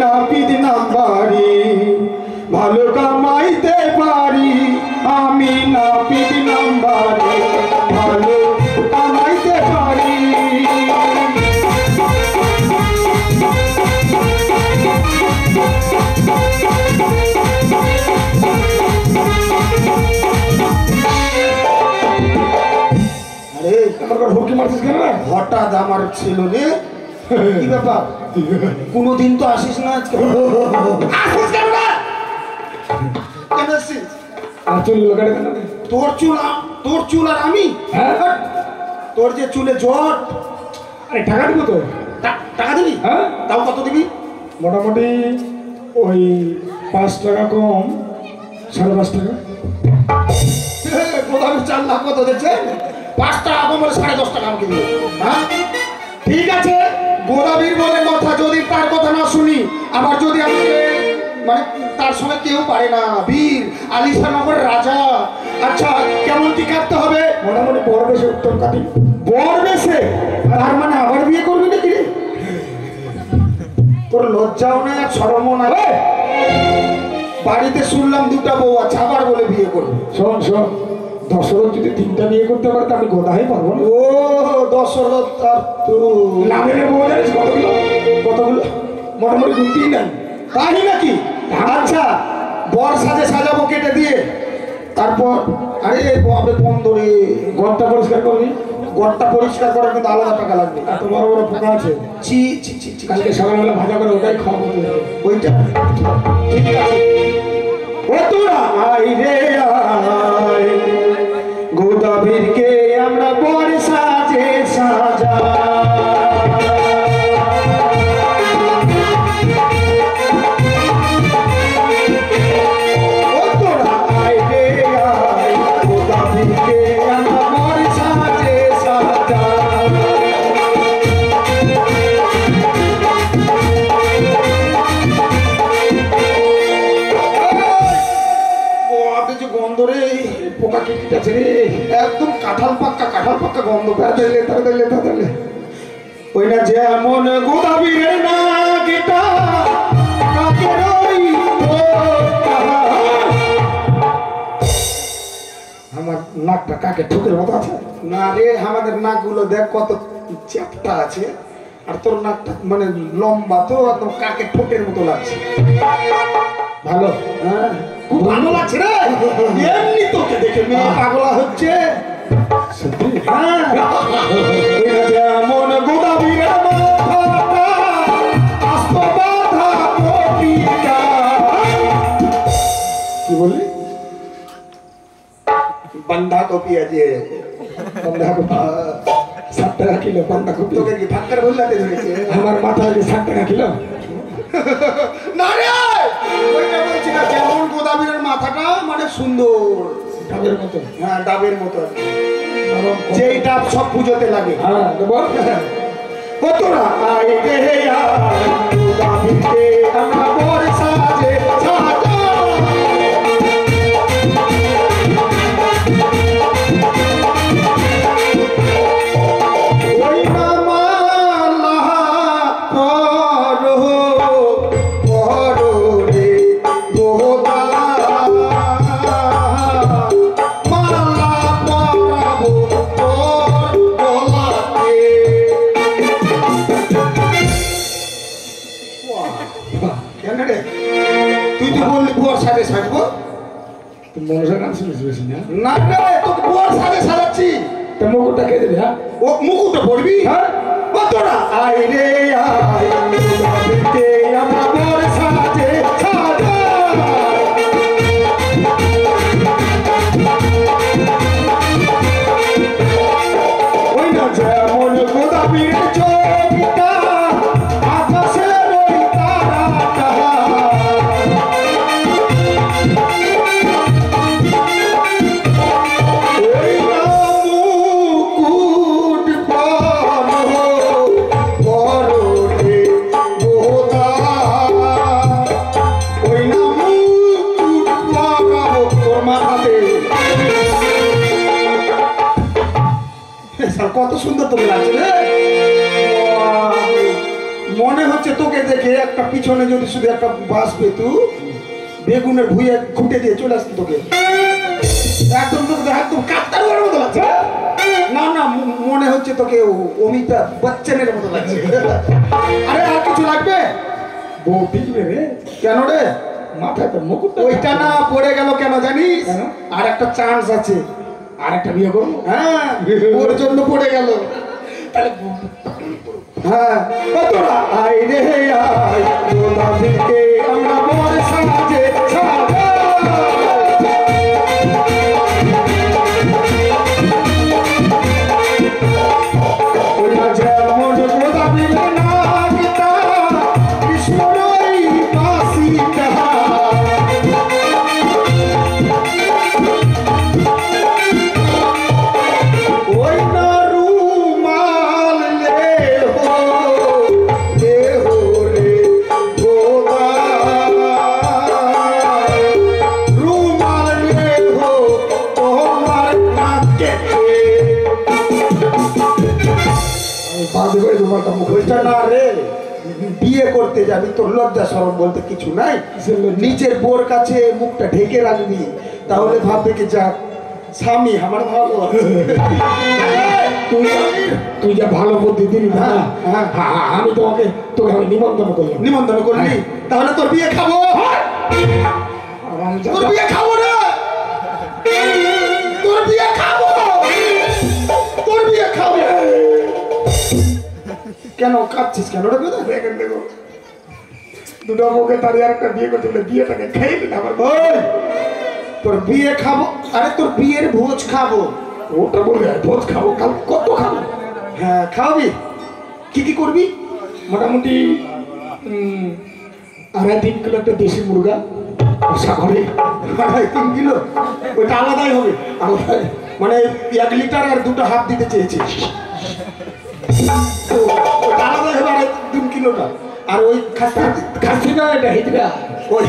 নাপিত নাম্বারি ভালো কামাইতে পারি আমি নাপিত নাম্বারি ভালো কামাইতে পারি আরে আমার হুকি মারছিস কেন হঠাৎ আমার ছিল রে কি ব্যাপার কোনোদিন তো আসিস না আজকে আসিস কেন না কেন আসিস আর চুল লাগাড়ে কেন তোর চুল আর আমি হ্যাঁ তোর যে চুলে জট আরে টাকা দিব তো টাকা দিবি হ্যাঁ তাও কত দিবি মোটামুটি ওই 5 টাকা কম 5.5 টাকা প্রধান 4 লাখ কত দিচ্ছে 5 টাকা কম 10.5 টাকা আমাকে দিবে হ্যাঁ ঠিক আছে গোদাবীর বলে কথা যদি তার কথা না শুনি আবার যদি আমাকে মানে তার সঙ্গে কেউ পারে না বীর আলিশানগরের রাজা আচ্ছা কেমন কি কাটতে হবে মোটামুটি বড় বেশে উত্তম কাটি বড় বেশে তার মানে আবার বিয়ে করবি নাকি রে তোর লজ্জাও নেই আর শরমও না বাড়িতে শুনলাম 2টা বউ আছে আবার বলে বিয়ে করবে শোন দশরথ যদি 3টা বিয়ে করতে পারে তা আমি গোদাই পারবো না ও দশরথ আর তো লাভের বউ জানিস কতগুলো মোটামুটি গুনতেই নাই তাই নাকি আচ্ছা বর সাজাবো কেটে দিয়ে তারপর আরে বাবা বন্ধ রে ঘরটা পরিষ্কার করবি ঘরটা পরিষ্কার করার কিন্তু আলাদা টাকা লাগবে এত বড় বড় পোকা আছে ছি কালকে সকালবেলা ভাজা করে ওটাই খাওয়াবো ওইটা ঠিক আছে ও তোরা আই রে আয় গোদাবীরকে আমরা বর সাজে সাজা একদম কাঁঠাল পাক্কা গন্ধ তাড়াতাড়ি ওই না যেমন গোদাবীরের নাগিটা কাকের ওই আমার নাকটা কাকে ঠুকের মতো আছে না রে আমাদের নাকগুলো দেখ কত চ্যাপটা আছে আর তোর নাকটা মানে লম্বা তো একদম কাকে ঠোঁটের মতো লাগছে ভালো হ্যাঁ খুব ভালো লাগছে রে এমনি তোকে দেখে মেয়ে পাগলা হচ্ছে সত্যি হ্যাঁ যেমন গোদাবীরের মাথাটা আস্ত বাঁধা কপিটা কি বললি বাঁধাকপি আছে বাঁধাকপি 7 টাকা কিলো বাঁধাকপি তোকে কি ফাক্কার বললাতে ধরেছে আমার মাথায় 7 টাকা কিলো না রে ওইটা বলছি না যেমন গোদাবীরের মাথাটা মানে সুন্দর ডাবের মতো হ্যাঁ ডাবের মতো যেই ডাব সব পুজোতে লাগে হ্যাঁ বল কতরা আই রে গোদাবীরকে আমরা বর সাজে সাজা ওই মামালা তুই তো বললি বুয়ার সাথে সাজবো তুমি মনসা গান শুনেছি বেশি না না রে তোকে বুয়ার সাথে সাজাচ্ছি তো মুকুটটা কে দেবে হ্যাঁ ও মুকুটটা পড়বি হ্যাঁ ও তোরা আই রে আই গোদাবীরকে আমরা বর সাজে সাজা ওই না যেমন গোদাবীরের ছবিটা আকাশের ওই তারাটা ওই না মুকুট পানো বড়রে গোদা ওই না মুকুট লাগাবো তোর মাথাতে কত সুন্দর তোকে লাগছে রে মনে হচ্ছে হচ্ছে তোকে দেখে একটা পিছনে যদি শুধু একটা বাস পেতু বেগুনের ভুঁয়ে খুঁটে দিয়ে চলে আসতো তোকে একদম তোকে একদম কাকতারুয়ার মতো লাগছে না না মনে হচ্ছে তোকে অমিতাভ বচ্চনের মতো লাগছে আরে আর কিছু লাগবে বউ টিকবে রে কেন রে মাথায় তো মুকুট ওইটা না পড়ে গেল কেন জানিস কেন? আর একটা চান্স আছে আর একটা বিয়ে করবো হ্যাঁ ওর জন্য পড়ে গেল তাহলে হ্যাঁ ও তোরা আয় রে আয় তোরা দিকে আমরা বর সাজে সাজে ওরা যেমন গোলাপি নাগিতা কৃষ্ণরই বাসিটা ওই না রুমাল লে হো রে গোদা রুমাল লে হো তোমার নাকে বাঁধ করে রুমালটা মুখ ওইটা না রে বিয়ে করতে যাবি তোর লজ্জা শরম বলতে কিছু নাই নিজের বোর কাছে মুখটা ঢেকে রাখবি তাহলে ভাববে কি যা স্বামী আমার ভালো আছে। তুই যা ভালো বুদ্ধি দিলি না হ্যাঁ, আমি তোকে আমি নিমন্ত্রণ করলাম নিমন্ত্রণ করলি তাহলে তোর বিয়ে খাবো তোর বিয়ে খাবো না তোর বিয়ে খাবো তোর বিয়ে খাবো কেন কাঁদছিস কেন রে কোথায় দেখেন দেখো দুটো বউকে তার আর একটা বিয়ে করতে হলে বিয়েটাকে খেয়ে দিন আমার ওই তোর বিয়ে খাবো আরে তোর বিয়ের ভোজ খাবো ওটা বলে ভোজ খাবো কাল কত খাবো হ্যাঁ খাওয়াবি কি কি করবি মোটামুটি 2.5-3 কিলো একটা দেশি মুরগা সাগরে 3 কিলো ওইটা আলাদাই হবে আলাদাই মানে 1 লিটার আর 2টা হাফ দিতে চেয়েছি তো ওইটা আলাদাই হবে আর 3 কিলোটা আর ওই খাসি না এটা হিজড়া ওই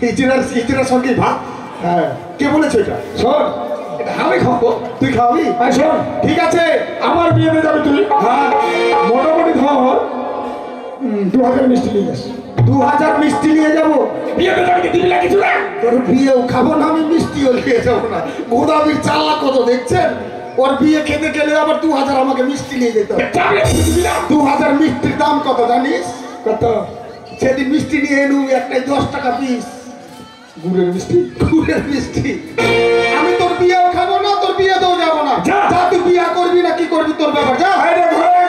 হিজড়ার সঙ্গে ভাত হ্যাঁ কে বলেছে এটা শোন এটা আমি খাবো তুই খাওয়াবি আর শোন ঠিক আছে আমার বিয়েতে যাবে তুই হ্যাঁ মোটামুটি ধর 2000 মিষ্টি নিয়ে যাস 2000 মিষ্টি নিয়ে যাবো বিয়েতে যাবে দিবি না কিছু না তোর বিয়েও খাবো না আমি মিষ্টিও নিয়ে যাবো না গোদামির চালা কত দেখছেন ওর বিয়ে খেতে গেলে আবার 2000 আমাকে মিষ্টি নিয়ে যেতে হবে যাবে দিবি না 2000 মিষ্টির দাম কত জানিস কত সেদিন মিষ্টি নিয়ে এলু একটাই 10 টাকা পিস গুড়ের মিষ্টি গুড়ের মিষ্টি আমি তোর বিয়েও খাবো না তোর বিয়েতেও যাবো না যা। যা তুই বিয়ে করবি না কি করবি তোর ব্যাপার যা আরে ঘরে